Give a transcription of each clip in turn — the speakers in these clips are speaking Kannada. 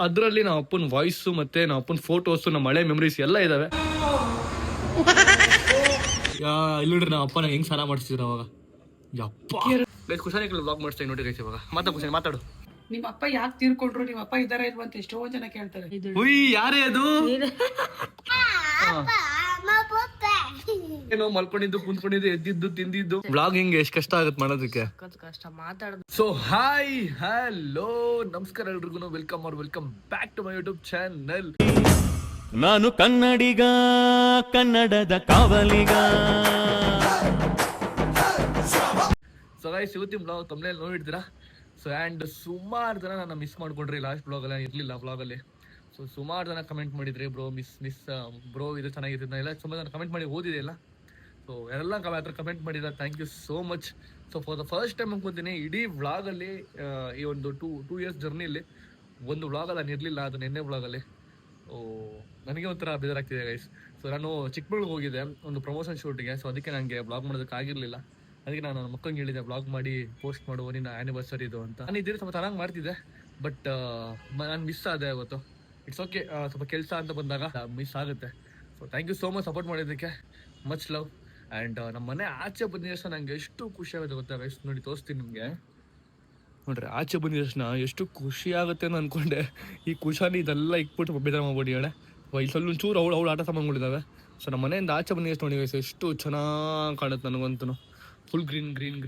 ಅದರಲ್ಲಿ ನಮ್ಮ ಅಪ್ಪನ ವಾಯ್ಸು ಮತ್ತೆ ನಮ್ಮ ಅಪ್ಪನ ಫೋಟೋಸು ನಮ್ಮ ಹಳೆ ಮೆಮರೀಸ್ ಎಲ್ಲ ಇದಾವೆ. ಇಲ್ಲಿ ನೋಡ್ರಿ ನಮ್ಮ ಅಪ್ಪನ ಹೆಂಗ್ ಸ್ನಾನ ಮಾಡಿಸಿದ್ರು ಅವಾಗ. ಯಪ್ಪ ಕುಶಾನಿ ಬ್ಲಾಗ್ ಮಾಡಿಸ್ತೀನಿ ನೋಡಿ ಗೈಸ್. ಇವಾಗ ಕುಶಾನಿ ಮಾತಾಡು. ನಿಮ್ಮ ಅಪ್ಪ ಯಾಕೆ ತೀರ್ಕೊಂಡ್ರು, ನಿಮ್ಮ ಅಪ್ಪ ಇದಾರೆ ಇಲ್ವಾ ಅಂತ ಎಷ್ಟೋ ಜನ ಕೇಳ್ತಾರೆ. ಉಯ್ ಯಾರೇ ಅದು? ಏನೋ ಮಲ್ಕೊಂಡಿದ್ದು ಕುಂತ್ಕೊಂಡಿದ್ದು ಎದ್ದಿದ್ದು ತಿಂದಿದ್ದು ಬ್ಲಾಗ್ ಹಿಂಗೆ ಎಷ್ಟು ಕಷ್ಟ ಆಗುತ್ತೆ ಮಾಡೋದಕ್ಕೆ. ಕಷ್ಟ ಮಾತಾಡೋದು. ಸೊ ಹಾಯ್ ಹಲೋ ನಮಸ್ಕಾರ ಎಲ್ರಿಗೂ, welcome back to my YouTube channel. ನಾನು ಕನ್ನಡಿಗ, ಕನ್ನಡದ ಕಾವಲಿಗ. ಸೊ ಗೈಸ್ ಇವತ್ತಿನ ಬ್ಲಾಗ್ ತಮ್ಮನೇಲಿ ನೋಡಿರ್ತೀರಾ. ಸೊ ಆ್ಯಂಡ್ ಸುಮಾರು ಜನ ನನ್ನ ಮಿಸ್ ಮಾಡ್ಕೊಂಡ್ರಿ ಲಾಸ್ಟ್ ಬ್ಲಾಗಲ್ಲಿ ಇರಲಿಲ್ಲ ಬ್ಲಾಗಲ್ಲಿ. ಸೊ ಸುಮಾರು ಜನ ಕಮೆಂಟ್ ಮಾಡಿದ್ರಿ ಬ್ರೋ ಮಿಸ್ ಬ್ರೋ ಇದು ಚೆನ್ನಾಗಿತ್ತು ಎಲ್ಲ ಸುಮಾರು ಜನ ಕಮೆಂಟ್ ಮಾಡಿ ಓದಿದೆ ಎಲ್ಲ. ಸೊ ಎಲ್ಲ ಕಮೆಂಟ್ ಮಾಡಿದ್ರೆ thank you so much. So for the first time ಅನ್ಕೊತೀನಿ ಇಡೀ ವ್ಲಾಗಲ್ಲಿ ಈ ಒಂದು ಟೂ ಇಯರ್ಸ್ ಜರ್ನಿಯಲ್ಲಿ ಒಂದು ವ್ಲಾಗಲ್ಲಿ ನಾನು ಇರಲಿಲ್ಲ, ಅದು ನಿನ್ನೆ ವ್ಲಾಗಲ್ಲಿ. ಓ ನನಗೆ ಒಂಥರ ಬೇಜಾರಾಗ್ತಿದೆ ಗೈಸ್. ಸೊ ನಾನು ಚಿಕ್ಕಮಗಳೂರಿಗೆ ಹೋಗಿದ್ದೆ ಒಂದು ಪ್ರಮೋಷನ್ ಶೂಟಿಗೆ. ಸೊ ಅದಕ್ಕೆ ನನಗೆ ಬ್ಲಾಗ್ ಮಾಡೋದಕ್ಕೆ ಆಗಿರಲಿಲ್ಲ. ಅದಕ್ಕೆ ನಾನು ನನ್ನ ಮಕ್ಕಳಿಗೆ ಹೇಳಿದ್ದೆ ಬ್ಲಾಗ್ ಮಾಡಿ ಪೋಸ್ಟ್ ಮಾಡುವ ನಿನ್ನ ಆ್ಯನಿವರ್ಸರಿ ಇದು ಅಂತ. ನಾನು ಇದ್ದರೆ ಸ್ವಲ್ಪ ಚೆನ್ನಾಗಿ ಮಾಡ್ತಿದ್ದೆ, ಬಟ್ ನಾನು ಮಿಸ್ ಆದೆ ಅವತ್ತು. ಇಟ್ಸ್ ಓಕೆ, ಸ್ವಲ್ಪ ಕೆಲಸ ಅಂತ ಬಂದಾಗ ಮಿಸ್ ಆಗುತ್ತೆ. So thank you so much support ಮಾಡಿದ್ದಕ್ಕೆ, ಮಚ್ ಲವ್. ಆ್ಯಂಡ್ ನಮ್ಮ ಮನೆ ಆಚೆ ಬಂದಿದ ತಕ್ಷಣ ನನಗೆ ಎಷ್ಟು ಖುಷಿ ಆಗುತ್ತೆ ಗೊತ್ತಾ ಗೈಸ್. ನೋಡಿ ತೋರಿಸ್ತೀನಿ ನಿಮಗೆ. ನೋಡ್ರಿ ಆಚೆ ಬಂದಿದ ತಕ್ಷಣ ಎಷ್ಟು ಖುಷಿ ಆಗುತ್ತೆ ಅಂತ ಅಂದ್ಕೊಂಡೆ. ಈ ಖುಷಾನಿ ಇದೆಲ್ಲ ಇಕ್ಬಿಟ್ಟು ಬೇಜಾರು ಮಾಡ್ಬಿಡಿ ಹೇಳೆ. ಇಲ್ಲಿ ಸ್ವಲ್ಪ ಒಂಚೂರು ಅವಳು ಆಟ ಸಾಮಾನುಗಳಿದ್ದಾವೆ. ಸೊ ನಮ್ಮ ಮನೆಯಿಂದ ಆಚೆ ಬಂದಿದ ನೋಡಿ ಗೈಸ್ ಎಷ್ಟು ಚೆನ್ನಾಗಿ ಕಾಣುತ್ತೆ ನನಗಂತೂ. ಫುಲ್ ಗ್ರೀನ್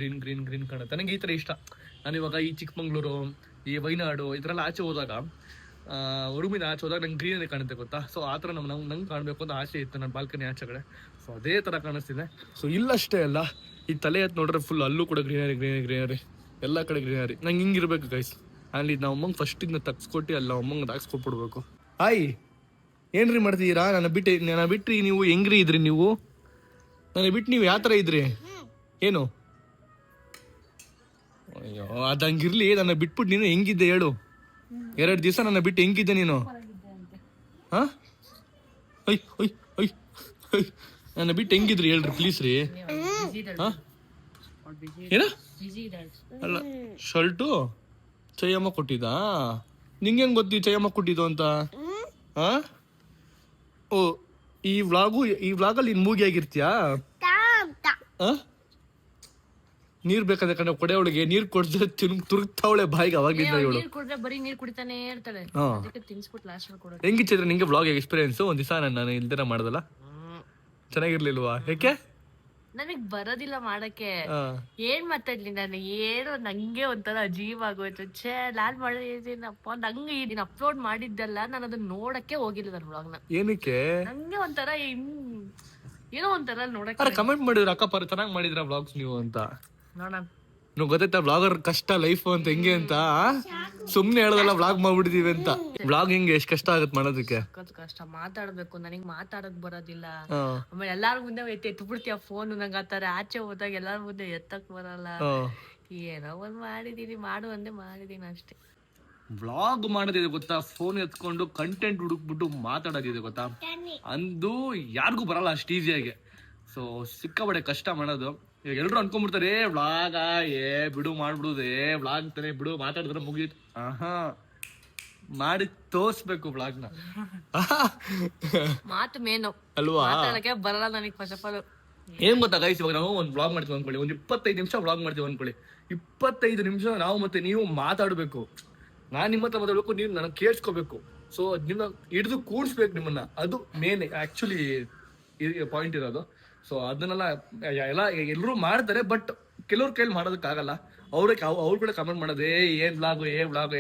ಕಾಣುತ್ತೆ. ನನಗೆ ಈ ಥರ ಇಷ್ಟ. ನಾನಿವಾಗ ಈ ಚಿಕ್ಕಮಂಗ್ಳೂರು, ಈ ವೈನಾಡು ಇದರೆಲ್ಲ ಆಚೆ ಹೋದಾಗ, ರೂಮಿನ ಆಚೆ ಹೋದಾಗ ನಂಗೆ ಗ್ರೀನರಿ ಕಾಣುತ್ತೆ ಗೊತ್ತಾ. ಸೊ ಆ ಥರ ನಂಗೆ ಕಾಣಬೇಕು ಅಂತ ಆಸೆ ಇತ್ತು ನನ್ನ ಬಾಲ್ಕನಿ ಆಚೆ ಕಡೆ. ಸೊ ಅದೇ ಥರ ಕಾಣಿಸ್ತಿದೆ. ಸೊ ಇಲ್ಲಷ್ಟೇ ಅಲ್ಲ, ಈ ತಲೆ ಎತ್ತು ನೋಡ್ರೆ ಫುಲ್ ಅಲ್ಲೂ ಕೂಡ ಗ್ರೀನರಿ ಎಲ್ಲ ಕಡೆ ಗ್ರೀನರಿ. ನಂಗೆ ಹಿಂಗಿರ್ಬೇಕು ಗೈಸ್. ಅಲ್ಲಿ ನಾವು ಅಮ್ಮಂಗೆ ಫಸ್ಟ್ ಇದನ್ನ ತಗ್ಸ್ಕೊಟ್ಟು ಅಲ್ಲ ಅಮ್ಮಂಗೆ ತಾಗ್ಸ್ಕೊಟ್ಬಿಡ್ಬೇಕು. ಆಯ್ ಏನ್ರಿ ಮಾಡ್ತಿದ್ದೀರಾ? ನನ್ನ ಬಿಟ್ರಿ ನೀವು ಹೆಂಗ್ರಿ ಇದ್ರಿ ನೀವು? ನನ್ನ ಬಿಟ್ಟು ನೀವು ಯಾವ ಥರ ಇದ್ರಿ? ಏನು ಅಯ್ಯೋ ಅದು ಹಂಗಿರ್ಲಿ. ನನ್ನ ಬಿಟ್ಬಿಟ್ಟು ನೀನು ಹೆಂಗಿದ್ದೆ ಹೇಳು. 2 ದಿವಸ ನನ್ನ ಬಿಟ್ಟು ಹೆಂಗಿದ್ದೆ ನೀನು? ಹಾಂ ನನ್ನ ಬಿಟ್ಟು ಹೆಂಗಿದ್ರಿ ಹೇಳ್ರಿ ಪ್ಲೀಸ್ ರೀ. ಹಾಂ ಏನ ಅಲ್ಲ ಶರ್ಟು ಚೈಯಮ್ಮ ಕೊಟ್ಟಿದ್ದಾ? ನಿಂಗೆ ಹೆಂಗೆ ಗೊತ್ತಿ ಚೈಯಮ್ಮ ಕೊಟ್ಟಿದ್ದು ಅಂತ? ಹಾಂ ಓ ಈ ವ್ಲಾಗಲ್ಲಿ ನೀನು ಮೂಗಿ ಆಗಿರ್ತೀಯಾ? ಹಾಂ ನೀರ್ ಬೇಕಾದ್ರೆ ಕಣ್ಣ ಕೊಡೆ ಒಳಗೆ ನೀರ್ ಕೊಡ್ದ್ರೆ ತುರುಗ್ತಾವಳೆ ಬಾಯಿಗೆ. ಅವಾಗ್ಲಿಂದ ಇವಳು ಹೆಂಗಿಚ್ಚಿದ್ರೆ ನಿಂಗೆ ವ್ಲಾಗ್ ಎಕ್ಸ್ಪೀರಿಯನ್ಸ್ ಒಂದ್ ದಿವಸ ನಾನು ಇಲ್ದಿರ ಮಾಡ್ದಲ್ಲ, ಚೆನ್ನಾಗಿರ್ಲಿಲ್ವಾ? ಯಾಕೆ ನನಗ್ ಬರೋದಿಲ್ಲ ಮಾಡಕ್ಕೆ. ಏನ್ ಮಾತಾಡ್ಲಿ ನಾನು, ಏನೋ ನಂಗೆ ಒಂಥರ ಅಜೀವ್ ಆಗೋಯ್ತು. ನಾನ್ ಮಾಡಿದ್ದೀನಪ್ಪ, ನಂಗೆ ಇದನ್ನ ಅಪ್ಲೋಡ್ ಮಾಡಿದ್ದಲ್ಲ, ನಾನು ಅದನ್ನ ನೋಡಕ್ಕೆ ಹೋಗಿಲ್ಲ ನನ್ನ ವ್ಲಾಗ್ನ. ಏನಕ್ಕೆ? ನಂಗೆ ಒಂಥರ ಏನೋ ಒಂಥರ ನೋಡಕ್ಕೆ. ಕಮೆಂಟ್ ಮಾಡಿದ್ರು ಅಕ್ಕ ಚೆನ್ನಾಗಿ ಮಾಡಿದ್ರ ವ್ಲಾಗ್ಸ್ ನೀವು ಅಂತ. ನೋಡೋಣ ನೀವು ಗೊತ್ತಾಯ್ತಾ ವ್ಲಾಗರ್ ಕಷ್ಟ ಲೈಫ್ ಅಂತ ಹೆಂಗೆ ಅಂತ? ಸುಮ್ನೆ ಹೇಳದಲ್ಲ ವ್ಲಾಗ್ ಮಾಡ್ಬಿಡ್ತೀವಿ ಅಂತ. ವ್ಲಾಗ್ ಹೆಂಗೆ ಎಷ್ಟು ಕಷ್ಟ ಆಗುತ್ತೆ ಮಾಡೋದಕ್ಕೆ. ಕಷ್ಟ ಮಾತಾಡ್ಬೇಕು, ನನಗ್ ಮಾತಾಡಕ್ ಬರೋದಿಲ್ಲ. ಆಮೇಲೆ ಎಲ್ಲಾರ ಮುಂದೆ ಎತ್ತು ಬಿಡ್ತೀಯ ಫೋನ್. ನಂಗೆ ಆತರ ಆಚೆ ಹೋದಾಗ ಎಲ್ಲಾರ ಮುಂದೆ ಎತ್ತಕ್ ಬರಲ್ಲ. ಏನೋ ಒಂದ್ ಮಾಡಿದೀನಿ ಅಷ್ಟೇ. ವ್ಲಾಗ್ ಮಾಡೋದಿದೆ ಗೊತ್ತಾ, ಫೋನ್ ಎತ್ಕೊಂಡು ಕಂಟೆಂಟ್ ಹುಡುಕ್ಬಿಟ್ಟು ಮಾತಾಡೋದಿದೆ ಗೊತ್ತಾ, ಅಂದು ಯಾರಿಗೂ ಬರಲ್ಲ ಅಷ್ಟು ಈಸಿಯಾಗಿ. ಸೊ ಸಿಕ್ಕಾಬಡೆ ಕಷ್ಟ ಮಾಡೋದು. ಈಗ ಎಲ್ರು ಅನ್ಕೊಂಡ್ಬಿಡ್ತಾರೆ ವ್ಲಾಗ ಬಿಡು ಮಾಡ್ಬಿಡುದು, ವ್ಲಾಗ್ ತಾನೆ ಬಿಡು ಮಾತಾಡಿದ್ರೆ ಮುಗೀತು. ಮಾಡಿ ತೋರ್ಸ್ಬೇಕು ವ್ಲಾಗ್ನ. ಮಾತು ಮೇನು ಅಲ್ವಾ? ಬರಲ್ಲ ನನಗೆ ಫಸ್ಟ್ ಆಫ್ ಆಲ್. ಏನ್ ಗೊತ್ತಾ ಗೈಸ್, ಇವಾಗ ನಾವು ಒಂದು ವ್ಲಾಗ್ ಮಾಡ್ತೀವಿ ಅನ್ಕೊಳ್ಳಿ, ಒಂದು 25 ನಿಮಿಷ ವ್ಲಾಗ್ ಮಾಡ್ತೀವಿ ಅನ್ಕೊಳ್ಳಿ. 25 ನಿಮಿಷ ನಾವು ಮತ್ತೆ ನೀವು ಮಾತಾಡ್ಬೇಕು. ನಾನ್ ನಿಮ್ಮ ಹತ್ರ ಮಾತಾಡ್ಬೇಕು, ನೀವು ನನಗೆ ಕೇಳಿಸ್ಕೋಬೇಕು. ಸೊ ನಿನ್ನ ಹಿಡಿದು ಕೂಡ್ಸ್ಬೇಕು ನಿಮ್ಮನ್ನ. ಅದು ಮೇನ್ ಆಕ್ಚುಲಿ ಪಾಯಿಂಟ್ ಇರೋದು. ಸೊ ಅದನ್ನೆಲ್ಲ ಎಲ್ಲರೂ ಮಾಡ್ತಾರೆ, ಬಟ್ ಕೆಲವ್ರ ಕೈಲಿ ಮಾಡೋದಕ್ಕಾಗಲ್ಲ. ಅವ್ರ ಕೂಡ ಕಮೆಂಟ್ ಮಾಡೋದು ಏನ್ ವ್ಲಾಗು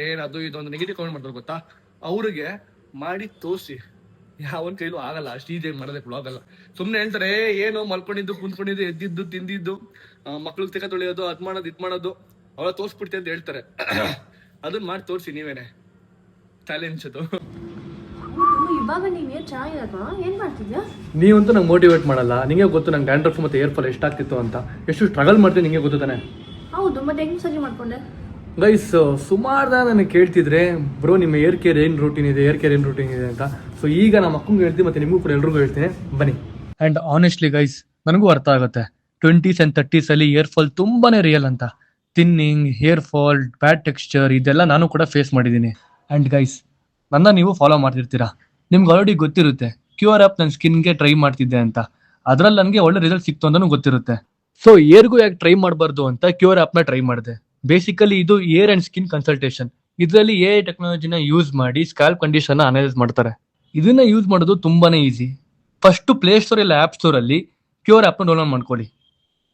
ಏನ್ ಅದು ಇದು ಒಂದು ನೆಗೆಟಿವ್ ಕಮೆಂಟ್ ಮಾಡ್ತಾರೆ ಗೊತ್ತಾ. ಅವ್ರಿಗೆ ಮಾಡಿ ತೋರಿಸಿ. ಯಾವನ್ ಕೈಲೂ ಆಗಲ್ಲ ಅಷ್ಟು ಈಸಿಯಾಗಿ ಮಾಡೋದಕ್ಕೆ ವ್ಲಾಗ್ ಅಲ್ಲ. ಸುಮ್ನೆ ಹೇಳ್ತಾರೆ ಏನೋ ಮಲ್ಕೊಂಡಿದ್ದು ಕುಂತ್ಕೊಂಡಿದ್ದು ಎದ್ದಿದ್ದು ತಿಂದಿದ್ದು ಮಕ್ಳಿಗೆ ತೆಕ ತೊಳೆಯೋದು ಅದ್ ಮಾಡೋದು ಇದ್ ಮಾಡೋದು ಅವಳ ತೋರ್ಸ್ಬಿಡ್ತೀವಿ ಅಂತ ಹೇಳ್ತಾರೆ. ಅದನ್ನ ಮಾಡಿ ತೋರಿಸಿ ನೀವೇನೆ. ಚಾಲೆಂಜ್ ಅದು. ನೀವಂತೂ ನಂಗೆ ಮೋಟಿವೇಟ್ ಮಾಡಲ್ಲ. ನಿಂಗೆ ಗೊತ್ತು ನಂಗೆ ಡ್ಯಾಂಡ್ರಫ್ ಮತ್ತೆ ಏರ್ ಫಾಲ್ ಎಷ್ಟಾಗ್ತಿತ್ತು ಅಂತ. ಎಷ್ಟು ಸ್ಟ್ರಗಲ್ ಮಾಡ್ತೀನಿ ನಿಂಗೆ ಗೊತ್ತು ತಾನೆ. ಹೌದು, ಮತ್ತೆ ಹೆಂಗ್ ಸರಿ ಮಾಡ್ಕೊಂಡೆ ಗೈಸ್? ಸುಮಾರು ಜನ ನನಗೆ ಕೇಳ್ತಿದ್ರೆ ಬ್ರೋ ನಿಮ್ಮ ಏರ್ ಕೇರ್ ಏನು ರೂಟೀನ್ ಇದೆ ಅಂತ. ಸೊ ಈಗ ನಮ್ಮ ಅಕ್ಕಂಗೆ ಹೇಳ್ತೀನಿ, ಮತ್ತೆ ನಿಮಗೂ ಕೂಡ ಎಲ್ರಿಗೂ ಹೇಳ್ತೀನಿ, ಬನ್ನಿ. ಆ್ಯಂಡ್ ಆನೆಸ್ಟ್ಲಿ ಗೈಸ್ ನನಗೂ ಅರ್ಥ ಆಗುತ್ತೆ 20s and 30s ಅಲ್ಲಿ ಏರ್ ಫಾಲ್ ತುಂಬಾನೇ ರಿಯಲ್ ಅಂತ. ಥಿನ್ನಿಂಗ್, ಹೇರ್ ಫಾಲ್, ಬ್ಯಾಡ್ ಟೆಕ್ಸ್ಚರ್ ಇದೆಲ್ಲ ನಾನು ಕೂಡ ಫೇಸ್ ಮಾಡಿದ್ದೀನಿ. ಆ್ಯಂಡ್ ಗೈಸ್ ನನ್ನ ನೀವು ಫಾಲೋ ಮಾಡ್ತಿರ್ತೀರಾ. ನಿಮ್ಗೆ ಆಲ್ರೆಡಿ ಗೊತ್ತಿರುತ್ತೆ ಕ್ಯೂರ್ ಆಪ್ ನನ್ನ ಸ್ಕಿನ್ಗೆ ಟ್ರೈ ಮಾಡ್ತಿದ್ದೆ ಅಂತ. ಅದ್ರಲ್ಲಿ ನನಗೆ ಒಳ್ಳೆ ರಿಸಲ್ಟ್ ಸಿಕ್ತು ಅಂತಾನು ಗೊತ್ತಿರುತ್ತೆ. ಸೊ ಏರ್ಗೂ ಯಾಕೆ ಟ್ರೈ ಮಾಡಬಾರ್ದು ಅಂತ ಕ್ಯೂರ್ ಆಪ್ ನ ಟ್ರೈ ಮಾಡಿದೆ. ಬೇಸಿಕಲಿ ಇದು ಏರ್ ಅಂಡ್ ಸ್ಕಿನ್ ಕನ್ಸಲ್ಟೇಷನ್. ಇದರಲ್ಲಿ ಎ ಟೆಕ್ನಾಲಜಿನ ಯೂಸ್ ಮಾಡಿ ಸ್ಕ್ಯಾಲ್ಪ್ ಕಂಡೀಷನ್ ಅನಲೈಸ್ ಮಾಡ್ತಾರೆ. ಇದನ್ನ ಯೂಸ್ ಮಾಡೋದು ತುಂಬಾನೇ ಈಸಿ. ಫಸ್ಟ್ ಪ್ಲೇ ಸ್ಟೋರ್ ಇಲ್ಲ ಆಪ್ ಸ್ಟೋರ್ ಅಲ್ಲಿ ಕ್ಯೂರ್ ಆಪ್ ನ ಡೌನ್ಲೋಡ್ ಮಾಡ್ಕೊಳ್ಳಿ.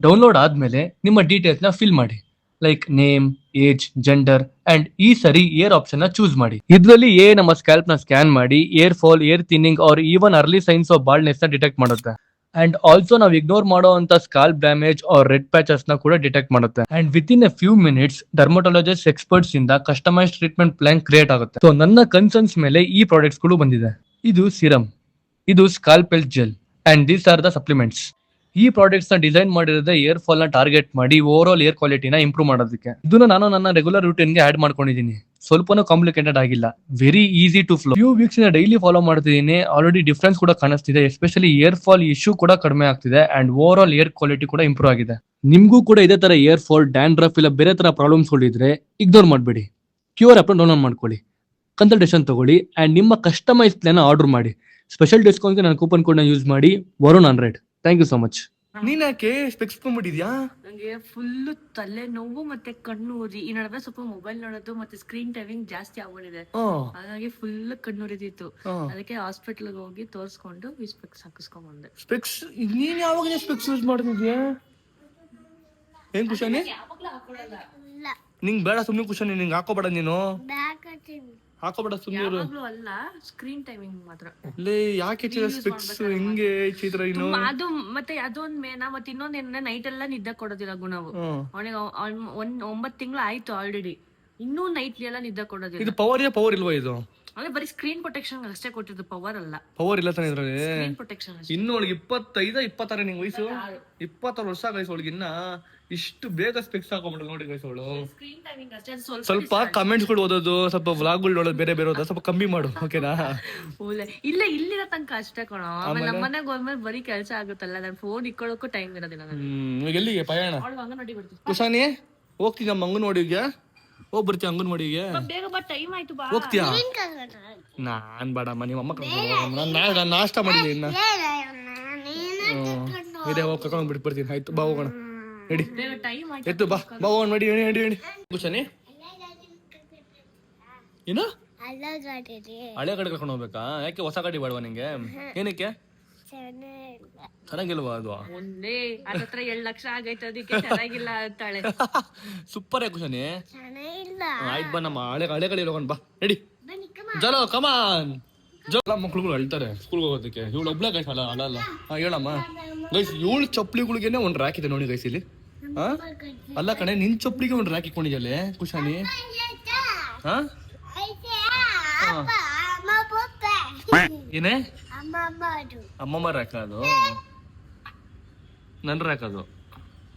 ಡೌನ್ಲೋಡ್ ಆದ್ಮೇಲೆ ನಿಮ್ಮ ಡೀಟೇಲ್ಸ್ ನ ಫಿಲ್ ಮಾಡಿ, like name, age, gender and ಈ ಸರಿ ಏರ್ ಆಪ್ಷನ್ ನ ಚೂಸ್ ಮಾಡಿ. ಇದರಲ್ಲಿ ನಮ್ಮ ಸ್ಕ್ಯಾಲ್ಪ್ ನ ಸ್ಕ್ಯಾನ್ ಮಾಡಿ hair fall, hair thinning or even early signs of baldness ನ ಡಿಟೆಕ್ಟ್ ಮಾಡುತ್ತೆ. ಅಂಡ್ ಆಲ್ಸೋ ನಾವು ಇಗ್ನೋರ್ ಮಾಡುವಂತ scalp damage or red patches ನ ಕೂಡ ಡಿಟೆಕ್ಟ್ ಮಾಡುತ್ತೆ. And within a few minutes dermatologist experts ಇಂದ ಕಸ್ಟಮೈಸ್ ಟ್ರೀಟ್ಮೆಂಟ್ ಪ್ಲಾನ್ ಕ್ರಿಯೇಟ್ ಆಗುತ್ತೆ. ಸೊ ನನ್ನ ಕನ್ಸರ್ನ್ಸ್ ಮೇಲೆ ಈ ಪ್ರಾಡಕ್ಟ್ಸ್ ಗಳು ಬಂದಿದೆ. ಇದು ಸಿರಮ್, ಇದು scalp health gel and these are the supplements. ಈ ಪ್ರಾಡಕ್ಟ್ಸ್ ನ ಡಿಸೈನ್ ಮಾಡಿರೋದೇ ಏರ್ ಫಾಲ್ ನ ಟಾರ್ಗೆಟ್ ಮಾಡಿ ಓವರ್ ಆಲ್ ಏರ್ ಕ್ವಾಲಿಟಿನ ಇಂಪ್ರೂವ್ ಮಾಡೋದಕ್ಕೆ. ಇದನ್ನ ನಾನು ನನ್ನ ರೆಗ್ಯುಲರ್ ರೂಟೀನ್ ಗೆ ಆಡ್ ಮಾಡ್ಕೊಂಡಿದ್ದೀನಿ. ಸ್ವಲ್ಪನೂ ಕಾಂಪ್ಲಿಕೇಟೆಡ್ ಆಗಿಲ್ಲ, very easy to flow. Few weeks daily follow ಮಾಡ್ತಿದ್ದೀನಿ. ಆಲ್ರೆಡಿ ಡಿಫ್ರೆನ್ಸ್ ಕೂಡ ಕಾಣಿಸ್ತಿದೆ. ಎಸ್ಪೆಷಲಿ ಏರ್ ಫಾಲ್ ಇಶ್ಯೂ ಕೂಡ ಕಡಿಮೆ ಆಗ್ತಿದೆ and overall hair quality ಕೂಡ ಇಂಪ್ರೂವ್ ಆಗಿದೆ. ನಿಮ್ಗೂ ಕೂಡ ಇದೇ ತರ ಏರ್ ಫಾಲ್, ಡ್ಯಾಂಡ್ರಫ್ ಇಲ್ಲ ಬೇರೆ ತರ ಪ್ರಾಬ್ಲಮ್ಸ್ ಗಳಿದ್ರೆ ಇಗ್ನೋರ್ ಮಾಡಬೇಡಿ. ಕ್ಯೂರ್ ಆಪ್ ಡೌನ್ಲೋಡ್ ಮಾಡ್ಕೊಳ್ಳಿ, ಕನ್ಸಲ್ಟೇಷನ್ ತಗೊಳ್ಳಿ ಅಂಡ್ ನಿಮ್ಮ ಕಸ್ಟಮೈಸ್ ಪ್ಲಾನ್ ಆರ್ಡರ್ ಮಾಡಿ. ಸ್ಪೆಷಲ್ ಡಿಸ್ಕೌಂಟ್ ನನ್ನ ಕೂಪನ್ ಕೋಡ್ ನ ಯೂಸ್ ಮಾಡಿ Varun 100. Thank you so much. ನೀನ್ ಯಾಕೆ ಸ್ಪೆಕ್ಸ್ ಕೊಂಡ್ಬಿಟ್ಟಿದ್ಯಾ? ನಂಗೆ ಫುಲ್ ತಲೆ ನೋವು ಮತ್ತೆ ಕಣ್ಣು ಉರಿ. ಈ ನಡುವೆ ಸ್ವಲ್ಪ ಮೊಬೈಲ್ ನೋಡೋದು ಮತ್ತೆ ಸ್ಕ್ರೀನ್ ಟೈಮಿಂಗ್ ಜಾಸ್ತಿ ಆಗ್ಬಿಟ್ಟಿದೆ. ಹಾಗಾಗಿ ಫುಲ್ ಕಣ್ಣು ಉರಿದಿತ್ತು. ಅದಕ್ಕೆ ಹಾಸ್ಪಿಟಲ್ ಹೋಗಿ ತೋರ್ಸ್ಕೊಂಡು ಈ ಸ್ಪೆಕ್ಸ್ ಹಾಕಿಸ್ಕೊಂಡ್ ಬಂದೆ. ಸ್ಪೆಕ್ಸ್ ನೀನ್ ಯಾವಾಗ ಸ್ಪೆಕ್ಸ್ ಯೂಸ್ ಮಾಡ್ತಿದ್ಯಾ? ಏನ್ ಕುಶಾನಿ? ನಿಂಗ್ ಬೇಡ ಸುಮ್ನೆ ಕುಶಾನಿ, ನಿಂಗ್ ಹಾಕೋಬೇಡ. ನೀನು ಹಾಕೋಬೇಡ ಸುಮ್ನೆ. ಅಲ್ಲ, ಸ್ಕ್ರೀನ್ ಟೈಮಿಂಗ್ ಮಾತ್ರ. ಯಾಕೆ ಸ್ಪೆಕ್ಸ್ ಹಿಂಗೆ ಚಿತ್ರ? ಅದು ಮತ್ತೆ ಅದೊಂದ್ ಮೇನ. ಮತ್ತೆ ಇನ್ನೊಂದ್ ನೈಟ್ ಎಲ್ಲ ನಿದ್ದೆ ಕೊಡೋದಿಲ್ಲ ಗುಣವು. ಅವನಿಗೆ 9 ತಿಂಗಳು ಆಯ್ತು ಆಲ್ರೆಡಿ, ಇನ್ನೂ ನೈಟ್ ಎಲ್ಲ ನಿದ್ದೆ ಕೊಡೋದಿಲ್ಲ. ಇದು ಪವರ್ ಇಲ್ವಾ? ಇದು ಅಂದ್ರೆ ಬರೀ ಸ್ಕ್ರೀನ್ ಪ್ರೊಟೆಕ್ಷನ್ ಅಷ್ಟೇ ಕೊಟ್ಟಿದ್ದು, ಪವರ್ ಅಲ್ಲ. ಪವರ್ ಇಲ್ಲ ತಾನೆ ಇದ್ರಲ್ಲಿ. ಸ್ಕ್ರೀನ್ ಪ್ರೊಟೆಕ್ಷನ್ ಅಷ್ಟೇ. ಇನ್ನು ಒಳಗೆ 25 26 ನಿಂಗ್ ವಯಸ್ಸು. 26 ವರ್ಷ ಗೈಸ್ ಒಳಗೆ ಇನ್ನ ಇಷ್ಟು ಬೇಗ ಸ್ಪೆಕ್ಸ್ ಹಾಕೊಂಡ್ಬಿಟ್ಟು ನೋಡಿ ಗೈಸ್ ಅವಳು. ಸ್ಕ್ರೀನ್ ಟೈಮಿಂಗ್ ಅಷ್ಟೇ. ಸ್ವಲ್ಪ ಕಮೆಂಟ್ಸ್ ಗಳು ಓದೋದು, ಸ್ವಲ್ಪ ವ್ಲಾಗ್ಗಳು ನೋಡೋದು, ಬೇರೆ ಬೇರೆ ಸ್ವಲ್ಪ ಕಮ್ಮಿ ಮಾಡು, ಓಕೆನಾ? ಇಲ್ಲ, ಇಲ್ಲಿರೋ ತನಕ ಅಷ್ಟೇ ಕಣ. ಆಮೇಲೆ ನಮ್ಮ ಮನೆಗೆ ಹೋದ್ಮೇಲೆ ಬರೀ ಕೆಲಸ ಆಗುತ್ತಲ್ಲ, ನನ್ ಫೋನ್ ಇಕ್ಕೊಳ್ಳೋಕ್ಕೂ ಟೈಮ್ ಇರೋದಿಲ್ಲ ನನಗೆ. ಎಲ್ಲಿಗೆ ಪಯಣ? ಅಂಗನವಾಡಿ ಬರ್ತೀನಿ. ಕುಶಾನಿ ಹೋಗ್ತೀನಿ ನಮ್ಮ ಅಂಗನವಾಡಿಗೆ. ಹೋಗ್ ಬರ್ತೀಯ ಅಂಗನವಾಡಿಗೆ? ಬೇಗ ಬಾ, ಟೈಮ್ ಆಯ್ತು ಬಾ. ಹೋಗ್ತೀಯಾ? ನಾನ್ ಬೇಡಮ್ಮ, ನಿಮ್ಮ ಅಮ್ಮ ಕರ್ಕೊಂಡು. ನಾನು ನಾಷ್ಟ ಮಾಡಿದ್ದೀನಿ ಇನ್ನ. ಇದೆ, ಹೋಗಿ ಕರ್ಕೊಂಡು ಬಿಟ್ಟು ಬರ್ತೀನಿ. ಆಯ್ತು ಬಾ ಹೋಗೋಣ, ನಡಿ. ಎತ್ತು ಬಾ ಹೋಗೋಣ, ನಡಿ ನಡಿ ನಡಿ. ಕುಶಾನಿ ಏನು ಹಳೆ ಗಾಡಿ ಕರ್ಕೊಂಡು ಹೋಗ್ಬೇಕಾ? ಯಾಕೆ ಹೊಸ ಗಾಡಿ ಬೇಡವಾ ನಿಂಗೆ? ಏನಕ್ಕೆ? ಚೆನ್ನಾಗಿಲ್ವಾ ಅದು? ಒಂದೇ ಅದತ್ರ 2 ಲಕ್ಷ ಆಗೈತೆ, ಅದಕ್ಕೆ ಚೆನ್ನಾಗಿಲ್ಲ ಅಂತಾಳೆ. ಸೂಪರ್ ಕುಶಾನಿ. ಆಯ್ತು ಬಾ, ನಮ್ಮ ಹಳೆ ಗಾಡಿ ಹೋಗೋಣ ಬಾ, ನಡಿ. ಚಲೋ ಕಮಾನ್. ಮಕ್ಳುಗಳು ಅಳ್ತಾರೆ ಸ್ಕೂಲ್ಗೆ ಹೋಗೋದಕ್ಕೆ. ಇವಳು ಒಬ್ಳೆ ಗೈಸ್ ಅಲ್ಲ. ಹೇಳಮ್ಮ ಗೈಸ್, 7 ಚಪ್ಪಲಿಗಳಿಗೇನೆ ಒಂದು ರ್ಯಾಕ್ ಇದೆ ನೋಡಿ ಗೈಸ್ ಇಲ್ಲಿ. ಅಲ್ಲ ಕಣೆ, ನಿನ್ ಚಪ್ಪಲಿಗೆ ಒಂದು ರ್ಯಾಕ್ ಇಟ್ಕೊಂಡಿದ್ಯಲ್ಲೇ ಕುಶಾನಿ. ಏನೇ ಅಮ್ಮಮ್ಮ ರ್ಯಾಕ್ ಅದು? ನನ್ ರ್ಯಾಕ್ ಅದು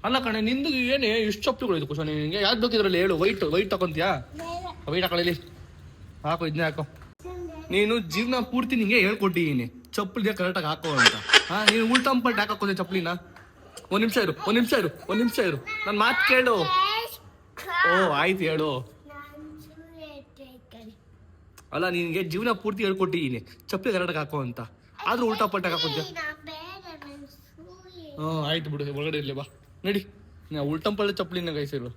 ಅಲ್ಲ ಕಣೆ, ನಿಂದು ಏನೇ ಇಷ್ಟು ಚಪ್ಪಲಿಗಳು ಇದು ಕುಶಾನಿ? ನಿಂಗೆ ಯಾವ್ದು ಬೇಕಿದ್ರಲ್ಲಿ ಹೇಳು. ವೈಟ್ ತಗೊಂತೀಯಾ? ವೈಟ್ ಹಾಕೊಳ್ಳಿ, ಹಾಕೋ, ಇದನ್ನೇ ಹಾಕೋ. ನೀನು ಜೀವನ ಪೂರ್ತಿ ನಿಂಗೆ ಹೇಳ್ಕೊಟ್ಟಿದ್ದೀನಿ ಚಪ್ಪಲಿಗೆ ಕರೆಕ್ಟಾಗಿ ಹಾಕೋ ಅಂತ. ನೀನು ಉಲ್ಟಂಪಲ್ಟ್ ಹಾಕೋದೆ ಚಪ್ಪಲಿನ. ಒಂದ್ ನಿಮಿಷ ಇರು, ನನ್ ಮಾತು ಕೇಳು. ಓ ಆಯ್ತು ಹೇಳು. ಅಲ್ಲ, ನಿನ್ಗೆ ಜೀವನ ಪೂರ್ತಿ ಹೇಳ್ಕೊಟ್ಟಿದ್ದೀನಿ ಚಪ್ಪಲಿ ಕರೆಕ್ಟಾಗಿ ಹಾಕೋ ಅಂತ, ಆದ್ರೂ ಉಲ್ಟಾ ಪಲ್ಟಾಗಿ ಹಾಕೋದ್ಯ. ಆಯ್ತು ಬಿಡು, ಒಳಗಡೆ ಇರ್ಲಿ ಬಾ, ನಡಿ. ನಾ ಉಲ್ಟಂಪಲ್ಟ ಚಪ್ಪಲಿನ ಗೈಸಿರು.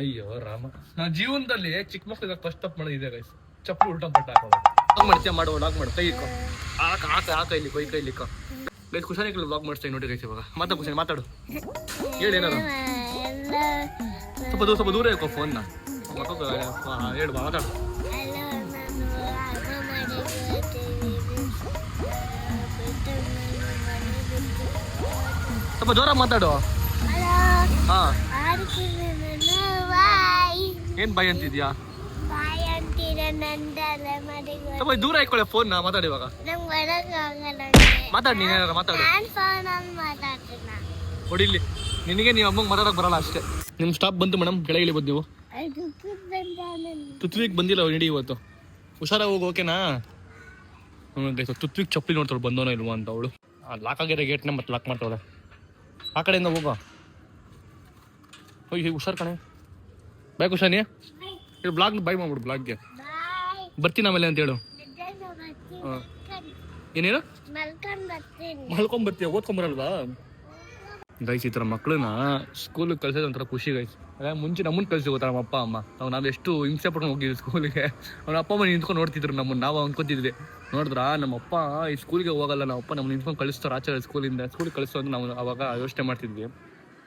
ಅಯ್ಯೋ ರಾಮ, ನಾ ಜೀವನದಲ್ಲಿ ಚಿಕ್ಕ ಮಕ್ಳಿಗೆ ಫಸ್ಟ್ ತಪ್ಪು ಮಾಡೋದಿದೆ ಗೈಸ್, ಚಪ್ಪಲಿ ಉಲ್ಟಂಪಲ್ಟ ಹಾಕೋದು. ಮಾಡ್ತೀಯ ಮಾಡು, ಲಾಗ್ ಮಾಡು, ಕೈ ಇಕ್ಕೋ, ಹಾಕ ಇಲ್ಲಿ ಕೈ ಇಲ್ಲಿಕ್ಕ. ಗೈಸ್ ಕುಶಾನಿ ವ್ಲಾಗ್ ಮಾಡಿಸ್ತೀನಿ ನೋಡಿ ಗೈಸ್. ಇವಾಗ ಮಾತಾಡು ಕುಶಾನಿ, ಮಾತಾಡು, ಹೇಳಿ ಏನಾರು. ಸ್ವಲ್ಪ ದೂರ ಇಕ್ಕೋ ಫೋನ್ನ. ಹೇಳು, ಮಾತಾಡು. ಸ್ವಲ್ಪ ಜೋರ ಮಾತಾಡು. ಏನ್ ಬಾಯ್ ಅಂತಿದ್ಯಾ? ಸ್ವಲ್ಪ ದೂರ ಇಟ್ಕೊಳ್ಳೆ ಫೋನ್. ಮಾತಾಡಿ ಇವಾಗ. ಮಾತಾಡಿ, ನೀನೇನಾರ ಮಾತಾಡು. ಹೊಡಿಲಿ ನಿನಗೆ, ನೀವು ಅಮ್ಮಂಗೆ ಮಾತಾಡಕ್ ಬರಲ್ಲ ಅಷ್ಟೇ. ನಿಮ್ ಸ್ಟಾಪ್ ಬಂತು ಮೇಡಮ್, ಕೆಳಗಿಳಿ ಬಂದು ನೀವು ತುತ್ವಿಗೆ ಬಂದಿಲ್ಲ ನಡಿ ಇವತ್ತು. ಹುಷಾರಾಗಿ ಹೋಗು, ಓಕೆನಾ? ತುತ್ವಿಗೆ ಚಪ್ಪಲಿ ನೋಡ್ತಾಳು ಬಂದೋನೋ ಇಲ್ವಾ ಅಂತ ಅವಳು. ಲಾಕ್ ಆಗಿರೋ ಗೇಟ್ನ ಮತ್ತೆ ಲಾಕ್ ಮಾಡ್ತಾಳೆ. ಆ ಕಡೆಯಿಂದ ಹೋಗೋ. ಹೋಗಿ ಹುಷಾರ್ ಕಣೆ. ಬಾಯ್ ಕುಶಾನಿ. ಇದು ಬ್ಲಾಗ್ ಬಾಯ್ ಮಾಡ್ಬಿಡು ಬ್ಲಾಗ್ಗೆ. ಬರ್ತೀನಿ ಆಮೇಲೆ ಅಂತ ಹೇಳು. ಏನೇನು ಮಲ್ಕೊಂಬರ್ತೀಯ, ಓದ್ಕೊಂಬರಲ್ವಾ ಗೈಸ್? ಈ ಥರ ಮಕ್ಕಳನ್ನ ಸ್ಕೂಲಿಗೆ ಕಳ್ಸೋದು ಒಂಥರ ಖುಷಿ ಗೈಸ್. ಅದೇ ಮುಂಚೆ ನಮ್ಮನ್ನು ಕಳ್ಸಿ ಗೊತ್ತಾ ನಮ್ಮ ಅಪ್ಪ ಅಮ್ಮ, ನಾವು ಎಷ್ಟು ಹಿಂಸೆ ಪಡ್ಕೊಂಡು ಹೋಗಿದ್ವಿ ಸ್ಕೂಲಿಗೆ. ಅವ್ನ ಅಪ್ಪ ಅಮ್ಮ ನಿಂತ್ಕೊಂಡು ನೋಡ್ತಿದ್ರು ನಮ್ಮನ್ನು, ನಾವು ಅನ್ಕೋತಿದ್ವಿ ನೋಡಿದ್ರಾ ನಮ್ಮ ಅಪ್ಪ ಈ ಸ್ಕೂಲಿಗೆ ಹೋಗಲ್ಲ, ನಮ್ಮ ಅಪ್ಪ ನಮ್ಮನ್ನು ನಿಂತ್ಕೊಂಡು ಕಳಿಸ್ತಾರೆ ಆಚೆ ಸ್ಕೂಲಿಗೆ ಕಳಿಸೋ ಅಂತ ನಾವು ಅವಾಗ ಯೋಚನೆ ಮಾಡ್ತಿದ್ವಿ.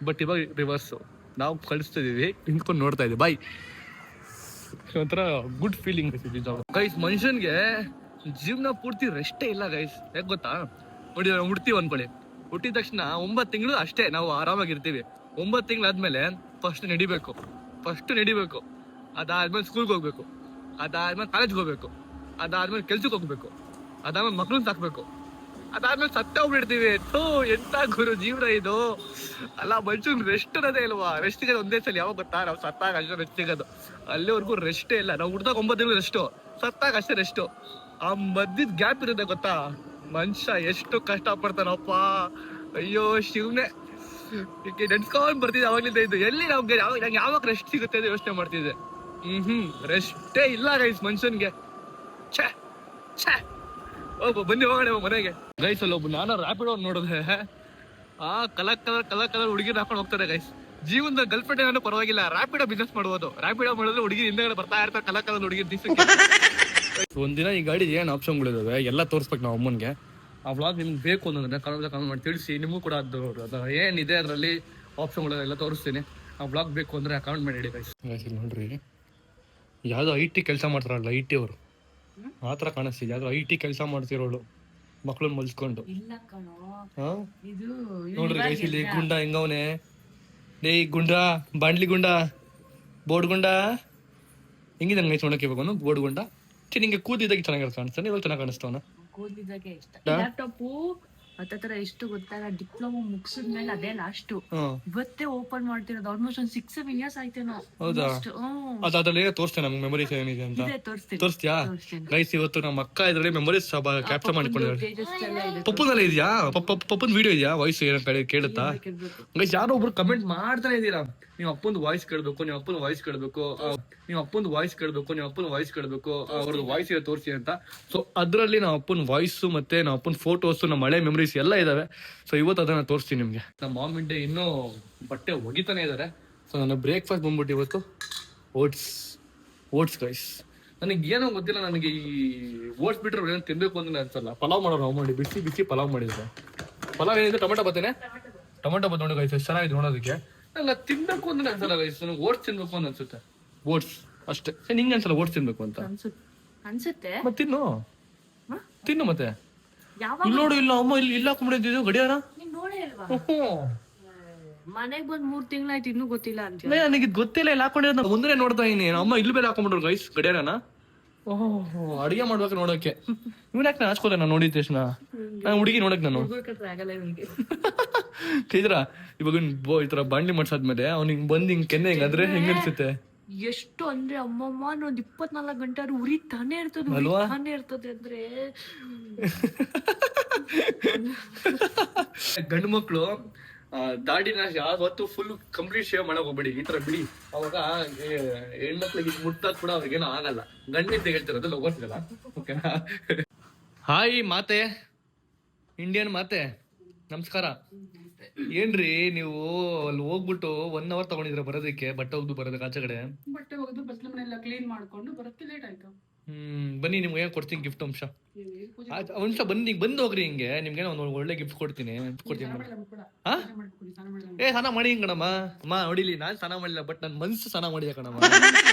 ಬಟ್ ಇವಾಗ ರಿವರ್ಸು, ನಾವು ಕಳಿಸ್ತಿದ್ದೀವಿ ನಿಂತ್ಕೊಂಡು ನೋಡ್ತಾ ಇದ್ವಿ. ಬಾಯ್ ಒಂಥರ ಗುಡ್ ಫೀಲಿಂಗ್ ಗೈಸ್. ಮನುಷ್ಯನ್ಗೆ ಜೀವನ ಪೂರ್ತಿ ರೆಸ್ಟೇ ಇಲ್ಲ ಗೈಸ್. ಯಾಕೆ ಗೊತ್ತಾ? ನೋಡಿ ನಾವು ಹುಡ್ತೀವಿ ಅನ್ಕೊಳ್ಳಿ, ಹುಟ್ಟಿದ ತಕ್ಷಣ 9 ತಿಂಗಳು ಅಷ್ಟೇ ನಾವು ಆರಾಮಾಗಿರ್ತೀವಿ. 9 ತಿಂಗಳಾದ್ಮೇಲೆ ಫಸ್ಟ್ ನಡಿಬೇಕು, ಅದಾದ್ಮೇಲೆ ಸ್ಕೂಲ್ಗೆ ಹೋಗ್ಬೇಕು, ಅದಾದ್ಮೇಲೆ ಕಾಲೇಜ್ಗೆ ಹೋಗ್ಬೇಕು, ಅದಾದ್ಮೇಲೆ ಕೆಲ್ಸಕ್ಕೆ ಹೋಗ್ಬೇಕು, ಅದಾದ್ಮೇಲೆ ಮಕ್ಳನ್ನ ಸಾಕ್ಬೇಕು, ಅದಾದ್ಮೇಲೆ ಸತ್ತ ಹೋಗ್ಬಿಡ್ತೀವಿ. ಎಂತ ಗುರು ಜೀವನ ಇದು ಅಲ್ಲ. ಮನುಷ್ಯನ್ ರೆಸ್ಟ್ ಅನ್ನೋದೇ ಇಲ್ವಾ? ರೆಸ್ಟ್ ಸಿಗೋದು ಒಂದೇ ಸಲ, ಯಾವಾಗ ಗೊತ್ತಾ? ನಾವು ಸತ್ತಾಗ ಅಷ್ಟೇ ರೆಸ್ಟ್ ಸಿಗೋದು. ಅಲ್ಲಿವರೆಗೂ ರೆಸ್ಟೇ ಇಲ್ಲ. ನಾವು ಹುಡ್ದಾಗ 9 ತಿಂಗಳು ರೆಸ್ಟು, ಸತ್ತಾಗ ಅಷ್ಟೇ ರೆಸ್ಟು. ಆ ಮಧ್ಯದ ಗ್ಯಾಪ್ ಇರುತ್ತೆ ಗೊತ್ತಾ? ಮನುಷ್ಯ ಎಷ್ಟು ಕಷ್ಟ ಪಡ್ತಾನಪ್ಪ. ಅಯ್ಯೋ ಶಿವನೇ, ನೆನ್ಸ್ಕೊಂಡ್ ಬರ್ತಿದ್ದೆ ಅವಾಗ್ಲಿಂದ. ಇದು ಎಲ್ಲಿ ನಮ್ಗೆ ಯಾವಾಗ ರೆಸ್ಟ್ ಸಿಗುತ್ತೆ ಅಂತ ಯೋಚನೆ ಮಾಡ್ತಿದ್ದೆ. ರೆಸ್ಟೇ ಇಲ್ಲ ಗೈಸ್ ಮನುಷ್ಯನ್ಗೆ. ಬನ್ನಿ ಹೋಗೋಣ ಮನೆಗೆ ಗೈಸ್. ಅಲ್ಲೊಬ್ಬ ನಾನು ರ್ಯಾಪಿಡೋ ನೋಡಿದ್ರೆ ಕಲರ್ ಹುಡುಗಿನ ಹಾಕೊಂಡು ಹೋಗ್ತಾರೆ ಗೈಸ್. ಜೀವನದ ಗರ್ಲ್ಫ್ರೆಂಡ್ ಏನೋ ಪರವಾಗಿಲ್ಲ, ರ್ಯಾಪಿಡೋ ಬಿಸ್ನೆಸ್ ಮಾಡ್ಬೋದು. ರ್ಯಾಪಿಡೋ ಮಾಡಿದ್ರೆ ಹುಡುಗಿ ಹಿಂದೆ ಬರ್ತಾ ಇರ್ತಾರೆ ಕಲರ್ ಹುಡುಗಿ ದಿವಸಕ್ಕೆ. ಒಂದಿನ ಈ ಗಾಡಿ ಏನು ಆಪ್ಷನ್ಗಳಿದಾವೆ ಎಲ್ಲ ತೋರಿಸ್ಬೇಕು ನಾವು ಅಮ್ಮನಿಗೆ. ಆ ವ್ಲಾಗ್ ನಿಮ್ಗೆ ಬೇಕು ಅನ್ನೋದನ್ನ ಕಮೆಂಟ್ ಮಾಡಿ ತಿಳಿಸಿ. ನಿಮಗೂ ಕೂಡ ಅದು ಏನಿದೆ ಅದರಲ್ಲಿ ಆಪ್ಷನ್ಗಳೆಲ್ಲ ತೋರಿಸ್ತೀನಿ. ಆ ವ್ಲಾಗ್ ಬೇಕು ಅಂದರೆ ಕಮೆಂಟ್ ಮಾಡಿ ಹೇಳಿ ಗೈಸ್. ನೋಡ್ರಿ, ಯಾವುದೋ IT ಕೆಲಸ ಮಾಡ್ತಾರಲ್ಲ, IT ಅವರು ಆ ಥರ ಕಾಣಿಸ್ತಿದೆ. ಯಾವುದೋ IT ಕೆಲಸ ಮಾಡ್ತಿರೋಳು ಮಕ್ಳನ್ನ ಮಲ್ಸ್ಕೊಂಡು. ನೋಡ್ರಿ ಗೈಸ್, ಇಲ್ಲಿ ಗುಂಡ ಹೆಂಗವನೆ. ಗುಂಡ ಬಾಂಡ್ಲಿ ಗುಂಡ, ಬೋರ್ಡ್ ಗುಂಡ ಹೆಂಗಿದೆ ನಂಗೆ ನೋಡಕ್ಕೆ ಇವಾಗ ಬೋರ್ಡ್ ಗುಂಡ. ನಿಂಗೆ ಕೂದಿದಾಗ ಚೆನ್ನಾಗಿರುತ್ತೆ ಕಾಣಿಸ್ತಾನೆ, ಇವಾಗ ಚೆನ್ನಾಗಿ ಕಾಣಿಸ್ತಾವನ. ಕೂದಿದಾಗೆ ಇಷ್ಟ. ಲ್ಯಾಪ್ಟಾಪು ಹತ್ತತ್ರ ಎಷ್ಟು ಗೊತ್ತಾ? ಡಿಪ್ಲೊಮಾ ಮುಗಿಸಿದ್ಮೇಲೆ ಅದೇ ಲಾಸ್ಟ್. ಇವತ್ತೇ ಓಪನ್ ಮಾಡ್ತಿರೋದು. ಆಲ್ಮೋಸ್ಟ್ ಒಂದು 6-7 years ಆಯ್ತೇನೋ. ಹೌದಾ? ಅದ್ರಲ್ಲಿ ತೋರಿಸ್ತೇನೆ ನಮ್ಗೆ ಮೆಮೊರೀಸ್ ಏನಿದೆ ಅಂತ. ತೋರಿಸ್ತೀಯಾ ಗೈಸ್? ಇವತ್ತು ನಮ್ಮ ಅಕ್ಕ ಇದ್ರಲ್ಲಿ ಮೆಮೊರೀಸ್ ಕ್ಯಾಪ್ಚರ್ ಮಾಡಿಕೊಂಡಿದ್ದಾರೆ. ಪಪ್ಪನಲ್ಲಿ ಇದೆಯಾ? ಪಪ್ಪನ ವಿಡಿಯೋ ಇದೆಯಾ? ವಾಯ್ಸ್ ಏನೋ ಕೇಳುತ್ತಾ ಗೈಸ್? ಯಾರೋ ಒಬ್ರು ಕಮೆಂಟ್ ಮಾಡ್ತಾನೆ ಇದ್ದೀರಾ, ನೀವು ಅಪ್ಪನ ವಾಯ್ಸ್ ಕೇಳಬೇಕು, ನೀವು ಅಪ್ಪನ ವಾಯ್ಸ್ ಕೇಳಬೇಕು, ನೀವು ಅಪ್ಪನ ವಾಯ್ಸ್ ಕೇಳಬೇಕು, ನೀವು ಅಪ್ಪನ ವಾಯ್ಸ್ ಕೇಳಬೇಕು, ಅವ್ರದ್ದು ವಾಯ್ಸ್ ಇದೆ ತೋರಿಸಿ ಅಂತ. ಸೊ ಅದರಲ್ಲಿ ನಾವು ಅಪ್ಪನ ವಾಯ್ಸು ಮತ್ತೆ ನಾವು ಅಪ್ಪನ ಫೋಟೋಸು, ನಮ್ಮ ಹಳೆ ಮೆಮೊರೀಸ್ ಎಲ್ಲ ಇದಾವೆ. ಸೊ ಇವತ್ತು ಅದನ್ನ ತೋರಿಸ್ತೀನಿ ನಿಮ್ಗೆ. ನಮ್ಮ ಮಾಮ್ ಇಂಡೆ ಇನ್ನೂ ಬಟ್ಟೆ ಒಗಿತಾನೆ ಇದಾರೆ. ಸೊ ನನ್ನ ಬ್ರೇಕ್ಫಾಸ್ಟ್ ಬಂದ್ಬಿಟ್ಟು ಇವತ್ತು ಓಟ್ಸ್ ಗೈಸ್. ನನಗೆ ಏನೋ ಗೊತ್ತಿಲ್ಲ, ನನಗೆ ಈ ಓಟ್ಸ್ ಬಿಟ್ರೆ ಏನೋ ತಿನ್ಬೇಕು ಅಂತ ಅನ್ಸಲ್ಲ. ಪಲಾವ್ ಮಾಡೋರು ನಾವು ಮಾಡಿ ಬಿಸಿ ಪಲಾವ್ ಮಾಡಿದ್ರೆ. ಪಲಾವ್ ಏನಿದೆ? ಟೊಮೆಟೊ ಬತ್ ನೋಡಿ ಗೈಸ್, ಎಷ್ಟು ಚೆನ್ನಾಗಿದೆ ನೋಡೋದಕ್ಕೆ. ನಂಗೆ ತಿನ್ಬೇಕು ಅಂದ್ರೆ ಅನ್ಸಲ್ಲ ಗೈಸ್, ನನಗೆ ಓಟ್ಸ್ ತಿನ್ಬೇಕು ಅಂತ ಅನ್ಸುತ್ತೆ. ಓಟ್ಸ್ ಅಷ್ಟೇ. ನಿಂಗೆ ಅನ್ಸಲ್ಲ ಓಟ್ಸ್ ತಿನ್ಬೇಕು ಅಂತ? ಅನ್ಸುತ್ತೆ. ಮತ್ತೆ ತಿನ್ನು ಮತ್ತೆ. ನೋಡು, ಇಲ್ಲ ಅಮ್ಮ ಇಲ್ಲ ಹಾಕೊಂಡ್ಬಿಟ್ಟಿದ್ದು ಗಡಿಯಾರ. ಮನೆಗ್ ಬಂದ್ 3 ತಿಂಗಳಾಯ್ತು, ಇನ್ನೂ ಗೊತ್ತಿಲ್ಲ ಅಂತ. ನನಗೆ ಗೊತ್ತಿಲ್ಲ, ಇಲ್ಲ ಹಾಕೊಂಡಿರೋದು ಮುಂದೆ ನೋಡ್ತಾ ಇದೀನಿ. ಅಮ್ಮ ಇಲ್ಲಿ ಬೇರೆ ಹಾಕೊಂಡ್ಬಿಟ್ರು ಗೈಸ್ ಗಡಿಯಾರನ. ಅಡಿಗೆ ಮಾಡ್ಬೇಕು ನೋಡೋಕೆ. ಇವ್ನ ಯಾಕೆ ನಾನು ಹಾಸ್ಕೋದೆ? ನಾನು ನೋಡಿದ ತಕ್ಷಣ ನಾನು ಹುಡುಗಿ ನೋಡಕ್ ನಾನು ಇದ್ರ ಇವಾಗ ಈ ತರ ಬಾಂಡ್ಲಿ ಮಾಡ್ಸಾದ್ಮೇಲೆ ಅವ್ನಿಗೆ ಬಂದ್ ಹಿಂಗ್ ಕೆನ್ನೆ ಹಿಂಗಾದ್ರೆ ಹೆಂಗ ಅನ್ಸುತ್ತೆ? ಎಷ್ಟು ಅಂದ್ರೆ ಅಮ್ಮಮ್ಮ ಒಂದ್ 24 ಗಂಟೆ ಉರಿತಾನೆ ಇರ್ತದೆ ಅಂದ್ರೆ. ಗಂಡು ಮಕ್ಳು ದಾಡಿನ ಯಾವತ್ತು ಫುಲ್ ಕಂಪ್ಲೀಟ್ ಶೇವ್ ಮಾಡಕ್ ಹೋಗ್ಬೇಡಿ, ಈ ತರ ಬಿಡಿ. ಅವಾಗ ಹೆಣ್ಮಕ್ಳಿಗೆ ಮುಟ್ಟಾಗ ಕೂಡ ಅವ್ರಿಗೇನೋ ಆಗಲ್ಲ. ಗಂಡಿದ್ದ ಹೇಳ್ತಿರೋದು ಲೋಗೋಸ್ಗಲ್ಲ. ಓಕೆನಾ? ಹಾಯ್ ಮಾತೆ, ಇಂಡಿಯನ್ ಮಾತೆ, ನಮಸ್ಕಾರ. ಏನ್ರಿ ನೀವು ಅಲ್ಲಿ ಹೋಗ್ಬಿಟ್ಟು 1 hour ತಗೊಂಡಿದ್ರ ಬರೋದಕ್ಕೆ, ಬಟ್ಟೆ ಒಗ್ದು ಬರೋದಕ್ಕೆ ಆಚೆ ಕಡೆ? ಬಟ್ಟೆ ಒಗ್ದು ಬಸ್ಲು ಮನೆಲ್ಲ ಕ್ಲೀನ್ ಮಾಡ್ಕೊಂಡು ಬರೋಕ್ಕೆ ಲೇಟ್ ಆಯ್ತು. ಬನ್ನಿ ನಿಮ್ಗೆ ಏನ್ ಕೊಡ್ತೀನಿ ಗಿಫ್ಟ್ ಅಂಶ. ಅಂಶ ಬನ್ನಿ, ಬಂದು ಹೋಗ್ರಿ. ಹಿಂಗೆ ನಿಮ್ಗೆ ಒಂದು ಒಳ್ಳೆ ಗಿಫ್ಟ್ ಕೊಡ್ತೀನಿ. ಸ್ನಾನ ಮಾಡಿ ಕಣಮ್ಮ. ಅಮ್ಮ ನೋಡಿಲಿ, ನಾನ್ ಸ್ನಾನ ಮಾಡಿಲ್ಲ, ಬಟ್ ನನ್ ಮನ್ಸು ಸ್ನಾನ ಮಾಡಿದೆ ಕಣಮ್ಮ.